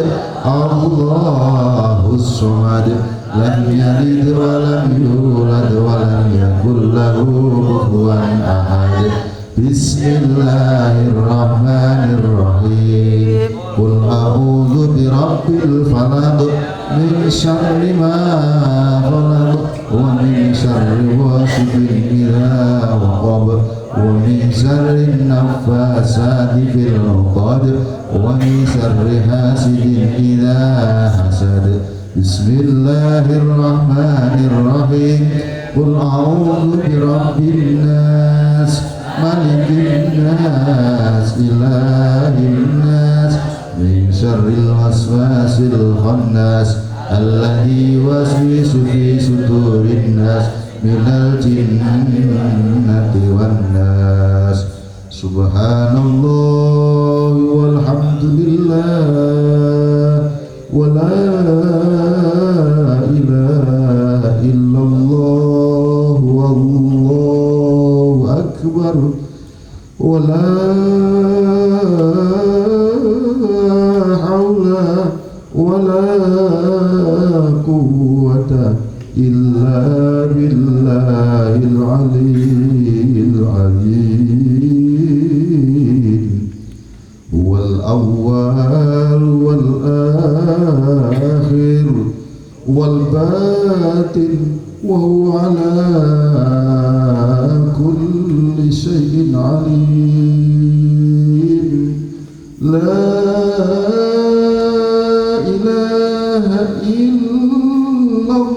Allahus samad lam yalid wa lam yulad wa lam yakul lahu kufuwan ahad. Bismillahirrahmanirrahim. Qul a'udzu birabbil falaq min syarri ma khalaq wa min syarri ghasiqin idza waqab wa min syarri naffasati fil 'uqad wa min syarri hasidin idza hasad. Bismillahirrahmanirrahim. Qul a'udzu birabbin nas malikin nas ilahin nas min syarril waswasil khannas alladzi yuwaswisu fi sudurin nas minal jinnati wan nas. Subhanallah walhamdulillah wa la ilaha illallah wallahu akbar wa la haula wa la quwwata illa billahil aliyyil azim. Wal awwal wal akhir wal batin wa huwa ala kulli shay'in alim. La ilaha illallah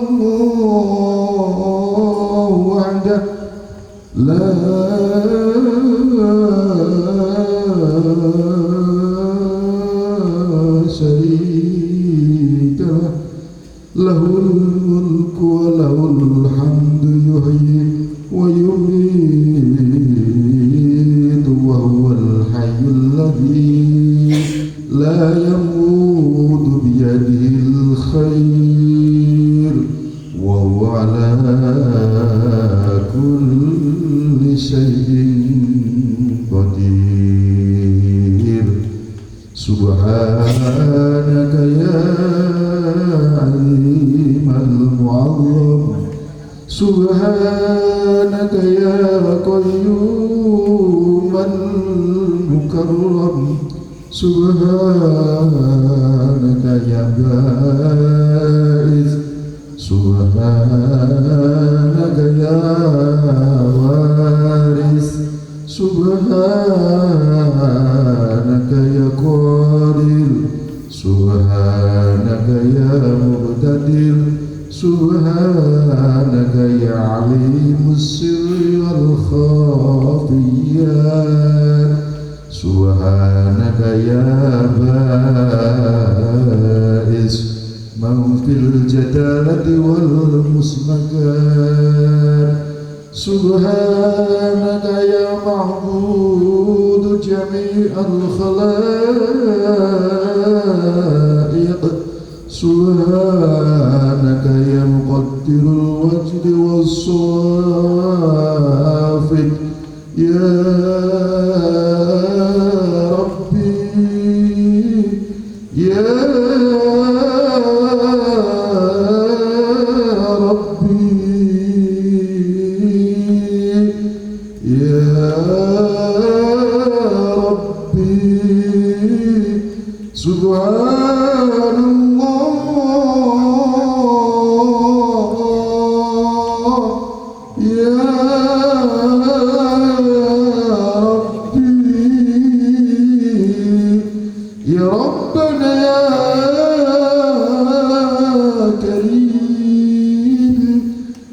wahdahu la syarika lahul mulku wa lahul hamdu yuhyi wa yumiitu wa huwal hayyul ladzi la yamutu biyadihil khair wa huwa ala kulli syai'in qadir. Subhanaka ya alimal mu'azzam subhanaka ya qayyuman mukarram subhanaka ya ba'is subhanaka ya waris subhanaka ya qadir subhanaka ya muqtadir subhanaka ya alimus sirri wal khafiyat subhanaka ya ba'is من في الجدالة والمسمكات سبحانك يا معبود جميع الخلائق سبحانك يا مقدر الوجد والصافي يا ربي يا ربي يا ربي سبحان الله يا ربي يا ربنا يا كريم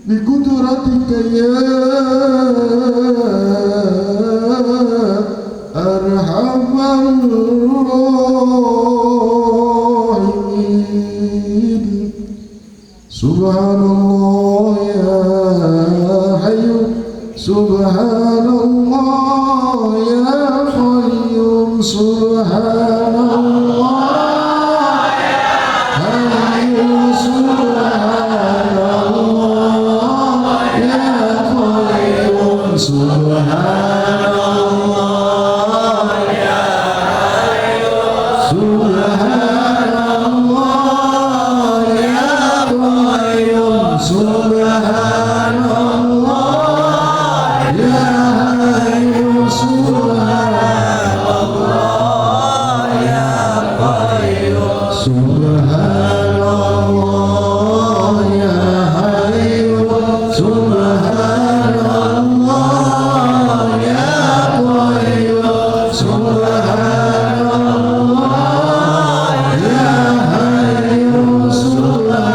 بقدرتك يا أرحم الراحمين سبحان الله يا حي سبحان الله يا قيوم سبحان الله يا حي سبحان الله يا قيوم سبحان الله يا حي سبحان الله يا قيوم سبحان الله يا حي سبحان الله يا قيوم سبحان الله يا حي سبحان الله يا قيوم سبحان الله يا حي سبحان الله يا قيوم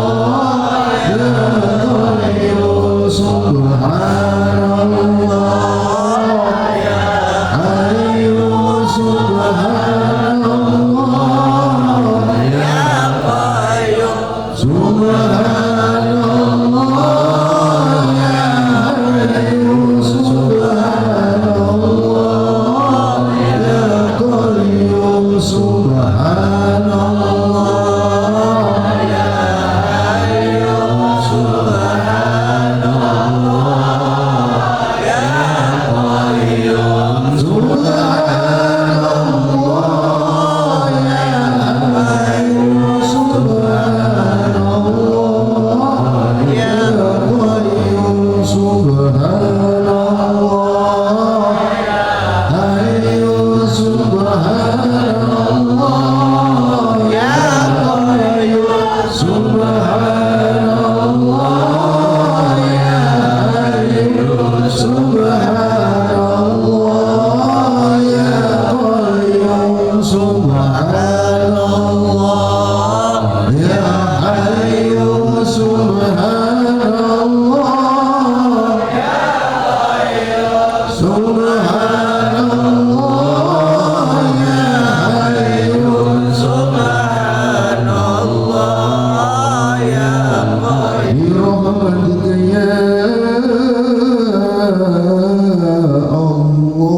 سبحان الله يا حي سبحان الله يا قيوم سبحان الله يا حي سبحان الله يا قيوم سبحان الله يا حي سبحان الله يا قيوم سبحان الله يا حي سبحان الله يا قيوم سبحان الله حي سبحان الله يا قيوم سبحان الله يا حي سبحان الله يا قيوم سبحان الله يا حي سبحان الله سبحان الله يا حي سبحان الله يا قيوم برحمتك يا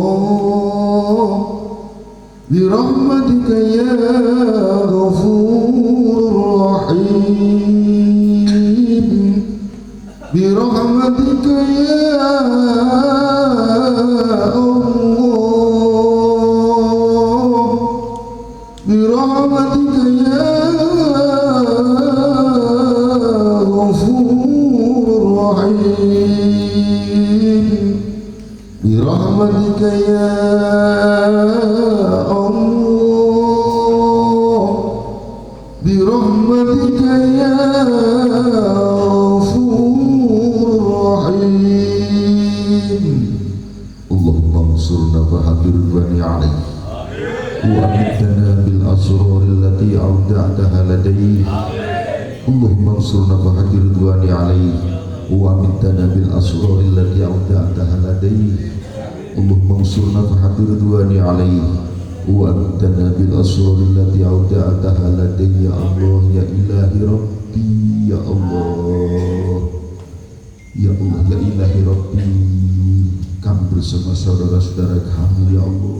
الله برحمتك يا غفور رحيم برحمتك يا الله برحمتك يا غفور رحيم برحمتك يا الله برحمتك يا غفور رحيم اللهم انصرنا فحبر بني عليه وأمتنا بالأسرار التي أودعتها لديه اللهم انصرنا فحق رضواني عليه وأمتنا بالأسرار التي أودعتها لديه اللهم انصرنا فحق رضواني عليه وأنتنا بالأسرار التي أودعتها لدي يا الله يا إلهي ربي يا الله ya Allah ya ilahi Rabbi, kami bersama saudara-saudara kami ya Allah,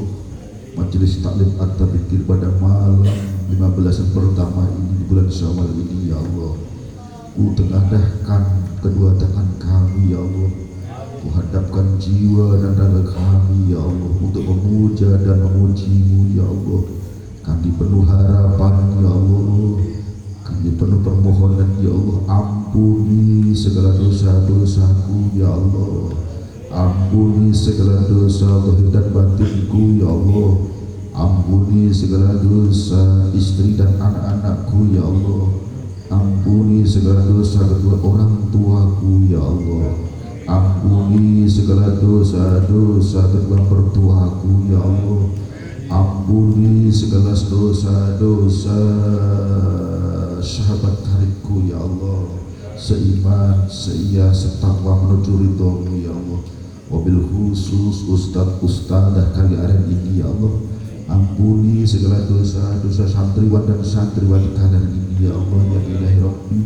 majelis taklim at-tadzkir pada malam 15 pertama ini di bulan Syawal ini ya Allah, ku tengadahkan kedua tangan kami ya Allah, ku hadapkan jiwa dan raga kami ya Allah untuk memuja dan memuji-Mu ya Allah. Kami penuh harapan ya Allah, kami penuh permohonan ya Allah, ampuni segala dosa-dosaku ya Allah, ampuni segala dosa zahir dan batinku ya Allah, ampuni segala dosa istri dan anak-anakku ya Allah, ampuni segala dosa kedua orang tuaku ya Allah, ampuni segala dosa-dosa kedua mertuaku ya Allah, ampuni segala dosa-dosa sahabat karibku ya Allah, seiman, seia, setakwa menuju ridho-Mu ya Allah. Wabil khusus ustad-ustadah kali aren ini ya Allah, ampuni segala dosa-dosa santriwan dan santriwati kalian ini ya Allah ya ilahi Rabbi.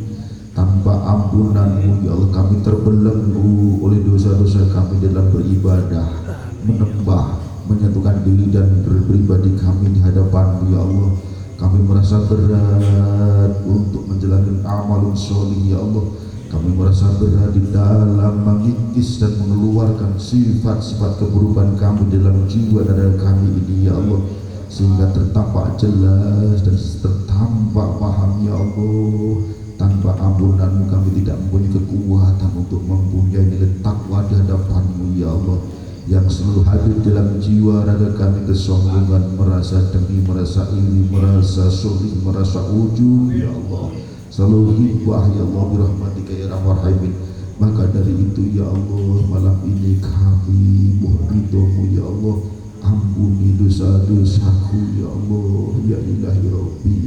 Tanpa ampunan-Mu ya Allah kami terbelenggu oleh dosa-dosa kami dalam beribadah, menyembah, menyatukan diri dan berpribadi kami di hadapan-Mu ya Allah. Kami merasa berat untuk menjalani amalun sholih ya Allah. Kami merasa berat di dalam mengikis dan mengeluarkan sifat-sifat keburukan kami dalam jiwa dan dada kami ini ya Allah, sehingga tertampak jelas dan tertampak paham ya Allah. Tanpa ampunan-Mu kami tidak mempunyai kekuatan untuk mempunyai nilai takwa di hadapan-Mu ya Allah, yang selalu hadir dalam jiwa raga kami kesombongan, merasa dengki, merasa iri, merasa syuhri, merasa ujub ya Allah, selalu hibah ya Allah birahmatika ya arhamar rahimin. Maka dari itu ya Allah, malam ini kami mohon ridho-Mu ya Allah, ampuni dosa-dosaku ya Allah ya ilahi Rabbi.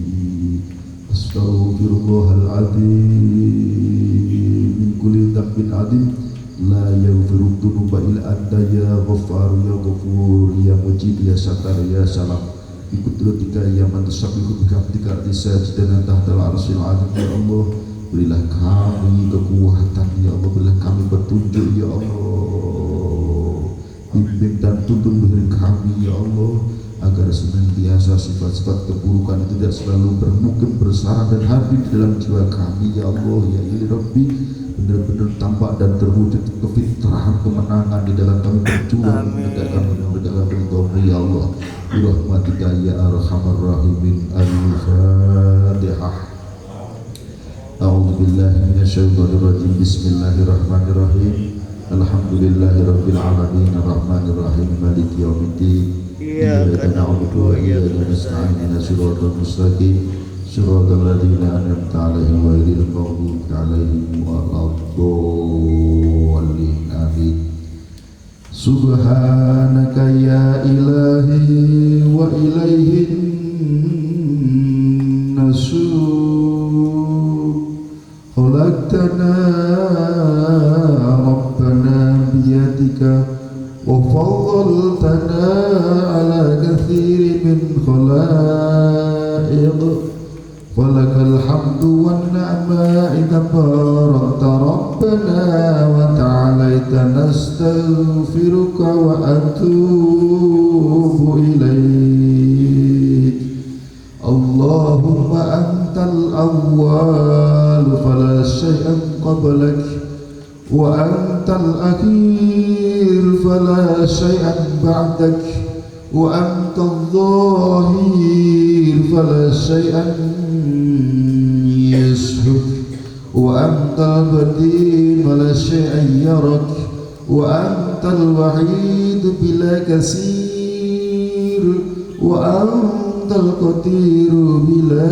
Astaghfirullahaladzim min kulli dzambin adzim, la yaghfiru dzunuba illa anta ya ghaffar ya ghafur ya mujib ya satar ya salam. Bikudratika ya man tasabbihu bihamdika artisajidana tahtal arsyil azim ya Allah. Berilah kami kekuatan ya Allah, berilah kami petunjuk ya Allah, bimbing dan tuntun diri kami ya Allah, agar senantiasa sifat-sifat keburukan itu tidak selalu bermukim bersarang dan hadir di dalam jiwa kami ya Allah ya ilahi Rabbi. Benar-benar tampak dan terwujud kefitrahan kemenangan di dalam kami berjuang menegakkan ridho-Mu ya Allah. Birahmatika ya arhamar rahimin. Al-Fatihah. A'udzu billahi minasyaitonir rajim. Bismillahirrahmanirrahim. Alhamdulillahirabbil alamin arrahmanir rahim maliki yaumiddin. Iyyaka na'budu wa iyyaka nasta'in ihdinas siratal mustaqim siratal ladzina an'amta 'alaihim ghairil maghdubi 'alaihim waladdallin. Amin. Subhanaka ya ilahi wa ilaihin nasub, khalaqtana rabbana biyadika wa faddaltana ala katsirin min khalaiq, walakal hamdu wan ni'matu barakta rabbana wa ta'alaita nastaghfiruka wa atubu ilaik. Allahumma antal awwal fala syai'an qablak wa antal akhir fala syai'an ba'dak wa antal zahir fala syai'an yashuk wa antal batin fala syai'an yarak wa antal wahid bila kasir wa antal qadir bila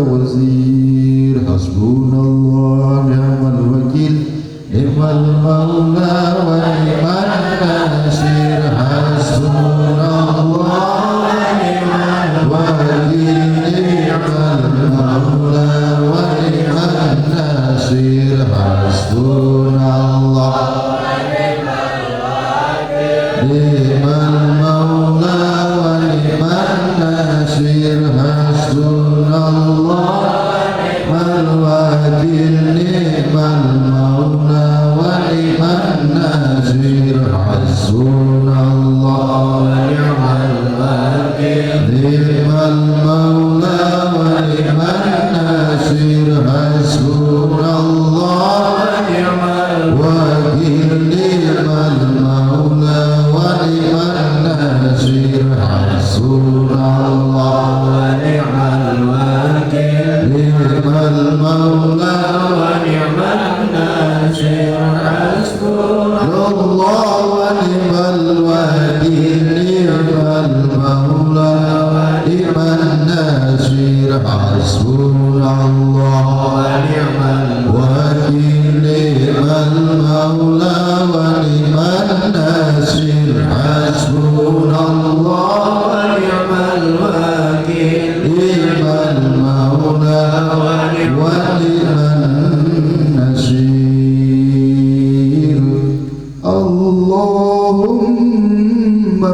wazir. Hasbunallah ni'mal wakil, ni'mal maula wa ni'mal nasir. Hasbunallah ni'mal wakil, ni'mal maula wa ni'mal nasir. Hasbunallah ni'mal maula wa ni'mal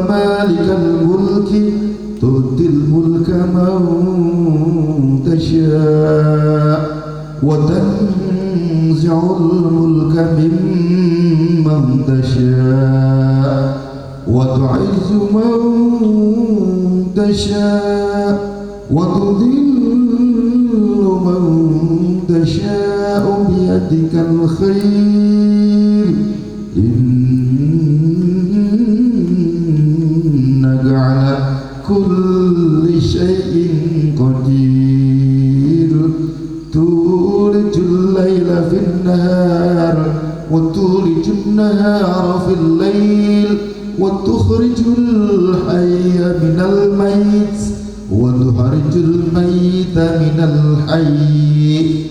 مالك الملك تؤتي الملك من تشاء وتنزع الملك ممن تشاء وتعز من تشاء وتذل من تشاء بيدك الخير إنك على كل شيء قدير تولج الليل في النهار وتولج النهار في الليل وتخرج الحي من الميت وتخرج الميت من الحي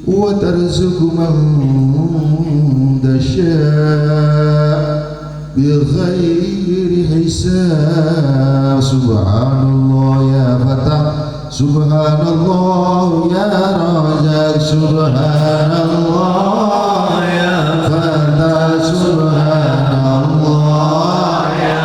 وترزق من تشاء بغير حساب سبحان الله يا فتى سبحان الله يا رزاق سبحان الله يا فتى سبحان الله يا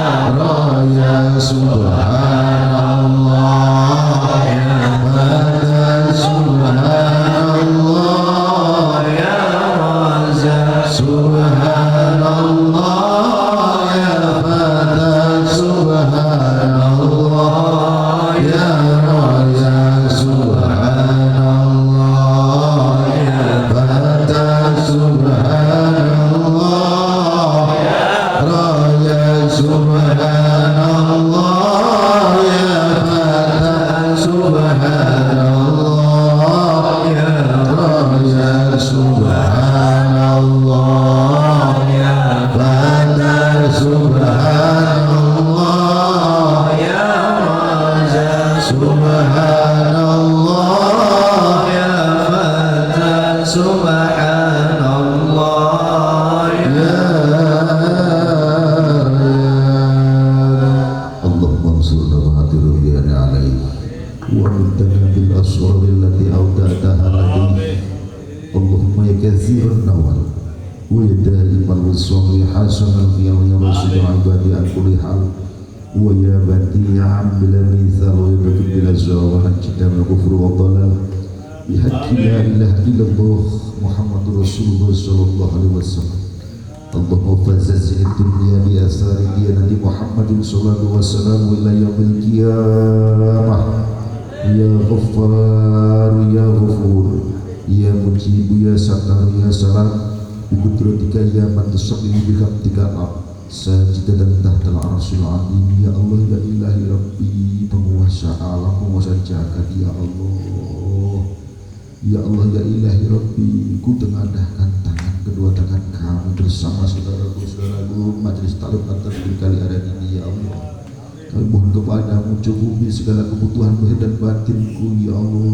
رزاق سبحان الله يا فتى سبحان الله يا رزاق سبحان الله يا فتى سبحان الله يا رزاق سبحان الله يا فتى سبحان الله يا رزاق سبحان الله يا فتى سبحان الله يا رزاق سبحان الله يا فتى سبحان الله يا رزاق سبحان الله يا فتى سبحان الله يا اللهم انصرنا بهذه الربيان عليه ومتنا بالأسرار التي أودعتها لديه اللهم يا كثير النوال ويا دائم الوصول حسنا في يوم رسول عبادي عن كل حال ويا بديعا بلا مثال ويا بديع بلا زوال ونجنا من الكفر والضلال بحق لا إله إلا الله محمد رسول الله صلى الله عليه وسلم اللهم فزز الدنيا بأثار ديانة محمد صلى الله عليه وسلم إلى يوم القيامة يا غفار يا غفور يا مجيب يا ستار يا سلام بقدرتك يا من تصلي بحمدك sajidan tahtal arsyil azim ya Allah ya ilahi rabbi penguasa alam penguasa jagat ya Allah ya Allah ya ilahi rabbi ku tengadahkan tangan kedua tangan kami bersama saudara-saudaraku majelis taklim antar kali ada ini ya Allah kami mohon kepadamu cukupi segala kebutuhan zahir dan batinku ya Allah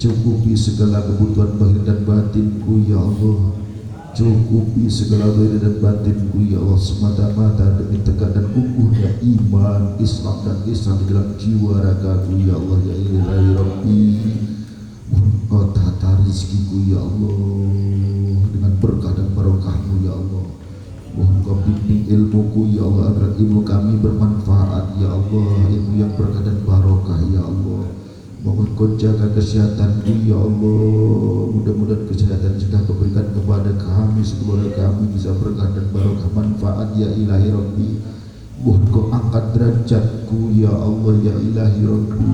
cukupi segala kebutuhan zahir dan batinku ya Allah cukupi segala zahir dan batinku ya Allah semata-mata demi tegak dan kukuhnya iman Islam dan Islam di dalam jiwa ragaku ya Allah ya ilahi rabbi Engkau tata rezekiku ya Allah dengan berkah dan barokahmu ya Allah mohon Kau bimbing ilmuku ya Allah agar ilmu kami bermanfaat ya Allah ilmu yang berkah dan barokah ya Allah mohon Kau jaga kesehatanku ya Allah mudah-mudahan kesehatan sudah Kau berikan kepada kami sekeluarga kami bisa berkah dan barokah manfaat ya ilahi rabbi mohon Kau angkat derajatku ya Allah ya ilahi rabbi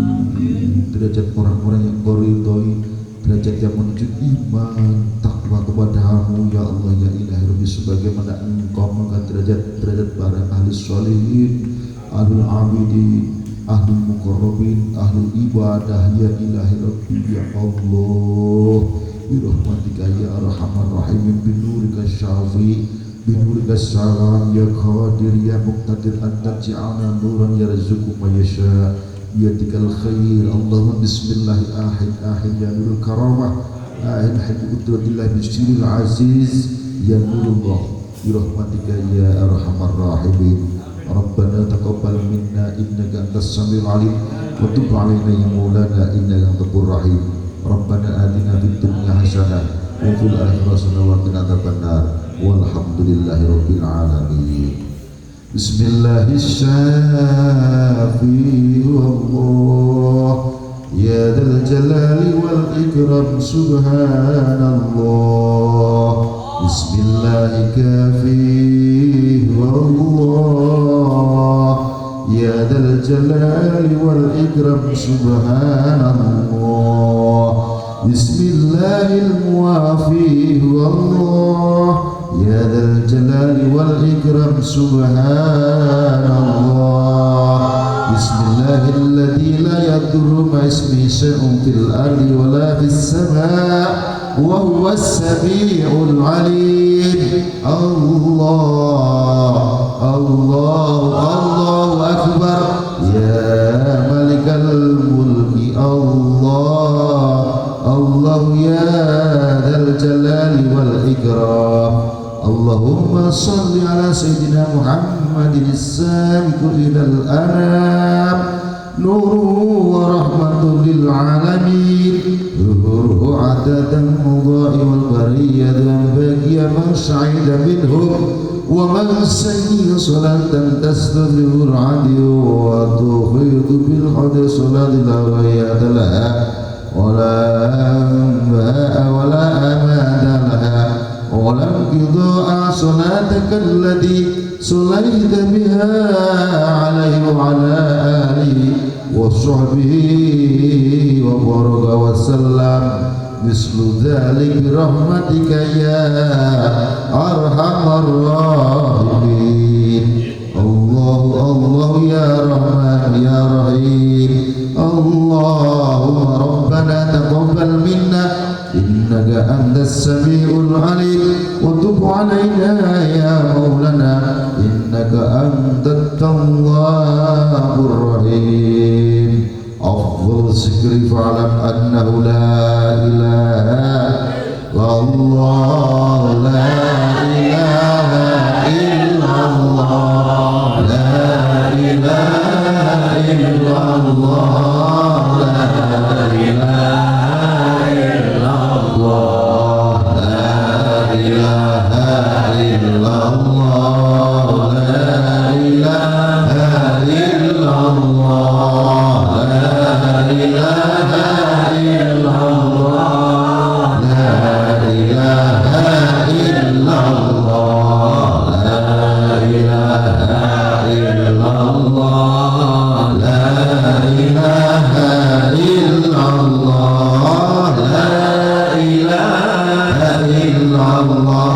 derajat orang-orang yang Kau ridhoi derajat yang menuju iman takwa kepadamu ya Allah ya ilahi rabbi sebagaimana Engkau mengangkat derajat para ahli sholihin ahlul abidin ahlul muqarrabin ahlul ibadah ya ilahi rabbi ya Allah birahmatika ya arhamar rahimin binurika syafi binurika salam ya qadir ya muqtadir anta ja'alna nuran yarzuqu ma yasha biyadikal khair Allahumma bismillah ahid ahid ya nurul karamah ahid ahid qudratillah bisiril aziz ya nurullah birahmatika ya arhamar rahimin Rabbana taqabbal minna innaka antas samiul alim wa tub alaina ya maulana innaka antal rahim Rabbana atina fid dunya hasanah wa fil akhirati hasanah wa qina adzabannar walhamdulillahi rabbil alamin Bismillahirrahmanirrahim. Allah ya dzal jalali wal ikram subhanallah. Bismillahirrahmanirrahim. Allah ya dzal jalali wal ikram subhanallah. Bismillahirrahmanirrahim. Ya dzal jalali wal ikram subhanallah. Bismillahilladzi la yadurru ma'ismihi syai'un fil ardi wa la fis sama' wa huwas sami'ul 'alim. Allah Allahu akbar. Ya malikal mulki Allah ya dzal jalali wal ikram. Allahumma salli ala sayyidina Muhammadin as-sabiqu ilal anam nuru wa rahmatul lil alamin ruhu adatan mudha'i wal bariyat wa baqiya man sa'ida minhum wa man sayyi salatan tastaghfirul adi wa tuhidu bil hadi salatil awiyat laha wala amada laha walam qidha'a salataka allati sulaita biha alaihi wa ala alihi wa sahbihi wa baraka wa sallam mislu dhalik birahmatika ya arhamar rahimin. Allah ya Rahman ya Rahim. Allahumma rabbana taqabbal minna innaka antas samiul alim wa tub alaina ya maulana innaka antat tawwabur rahim. Afdal zikri fa'lam annahu la ilaha illallah, la ilaha illallah, la ilaha illallah, la ilaha illallah, la ilaha illallah, la ilaha illallah, la ilaha illallah, la ilaha illallah, la ilaha illallah, la ilaha illallah, la ilaha illallah,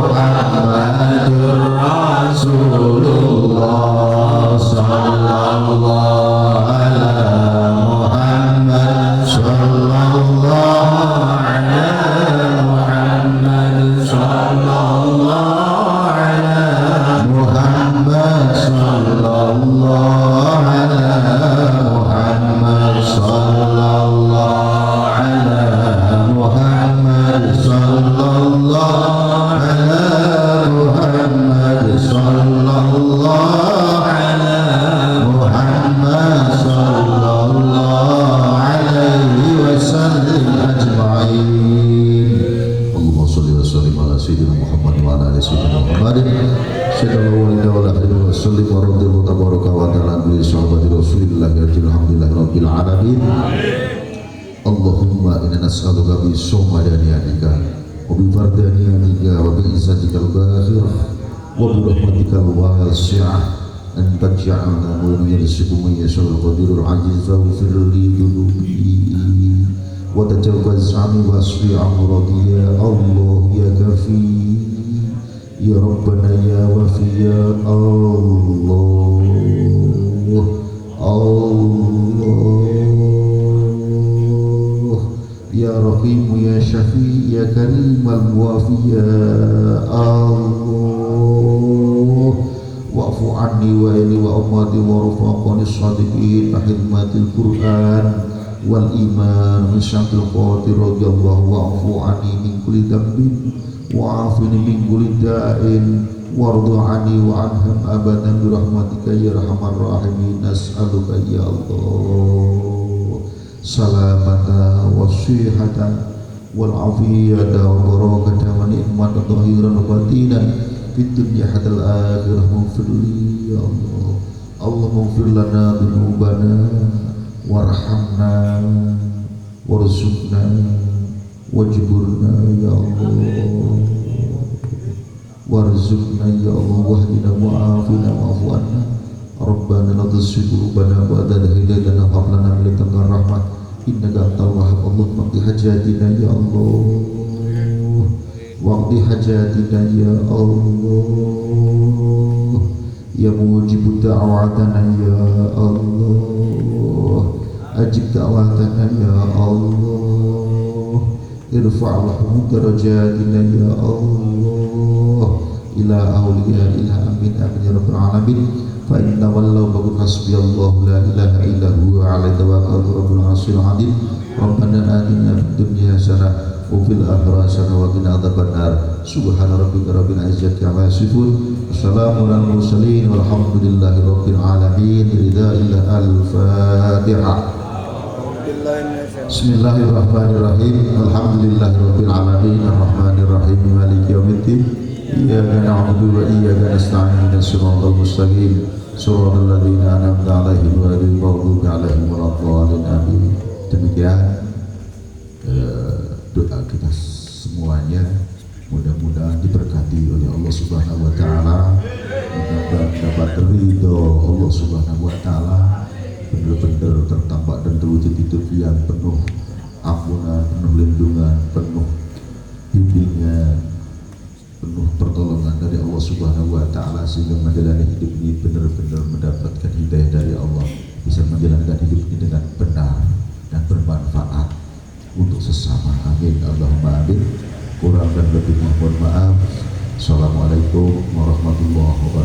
Muhammadur Rasulullah sallallahu ala Muhammad sallallahu ala Muhammad sallallahu ala Muhammad sallallahu ala Muhammad sallallahu ala Muhammad sallallahu ala Muhammad sallallahu ala Muhammad sallallahu alaihi wasallam ajma'in. Allahumma shalli wa sallim ala sayyidina Muhammad wa ala ali sayyidina Muhammadin sallallahu alaihi wa sallim wa radhiyallahu tabaraka wa ta'ala bi sahabati Rasulillah alhamdulillahi rabbil alamin. Allahumma inna nas'aluka bi sumadaniyatika wa bi fardaniyatika wa bi izzatikal bahirah wa bi rahmatikal wasi'ah an taj'alna min yarzuqu man yasha'u qadirul aziz faghfir li dhunubi wa tajawwaz 'anni wasfi amradi ya Allah ya kafi ya Rabbana ya wafi ya Allah ya Rahim ya Syafi ya Karim al-Muwafi ya Allah wa'fu anni wa ili wa ummati wa rufaqani as-sadiqin ahidmatil Qur'an wal iman min syakil qadir radiyallahu wa'fu anni min kulli dambin wa'afini min kulli da'in wardu anni wa anhum abadan birahmatika ya arhamar rahimin. Nas'aluka ya Allah salamata wa sihata wal afiyata wa barakata wa ni'mata tahiran wa batinan في الدنيا حتى الآخرة اغفر لي يا الله اللهم اغفر لنا ذنوبنا وارحمنا وارزقنا واجبرنا يا الله وارزقنا يا الله واهدنا وعافنا واعف عنا ربنا لا تزغ قلوبنا بعد إذ هديتنا وهب لنا من لدنك رحمة إنك أنت الوهاب اللهم اقض حاجاتنا يا الله واقض حاجاتنا يا الله يا موجب دعواتنا يا الله أجب دعواتنا يا الله ارفع لهم درجاتنا يا الله إلى أولياء إلى أمين أمين يا رب العالمين فإن ولوا فقل حسبي الله لا إله إلا هو عليه توكلت رب العرش العظيم ربنا آتنا في الدنيا حسنة وفي الآخرة حسنة وقنا عذاب النار سبحان ربك رب العزة عما يصفون والسلام على المرسلين والحمد لله رب العالمين رداء الفاتحة بسم الله الرحمن الرحيم الحمد لله رب العالمين الرحمن الرحيم مالك يوم الدين إياك نعبد وإياك نستعين اهدنا الصراط المستقيم صراط الذين أنعمت عليهم غير المغضوب عليهم ولا الضالين آمين. Demikian doa kita semuanya mudah-mudahan diberkati oleh Allah Subhanahu wa taala, mudah-mudahan dapat ridho Allah Subhanahu wa taala, benar-benar tertampak dan terwujud hidup yang penuh ampunan, penuh lindungan, penuh bimbingan, penuh pertolongan dari Allah Subhanahu wa taala, sehingga menjalani hidup ini benar-benar mendapatkan hidayah dari Allah, bisa menjalankan hidup ini dengan benar dan bermanfaat untuk sesama. Amin Allahumma amin. Kurang dan lebihnya mohon maaf. Assalamualaikum warahmatullahi wabarakatuh.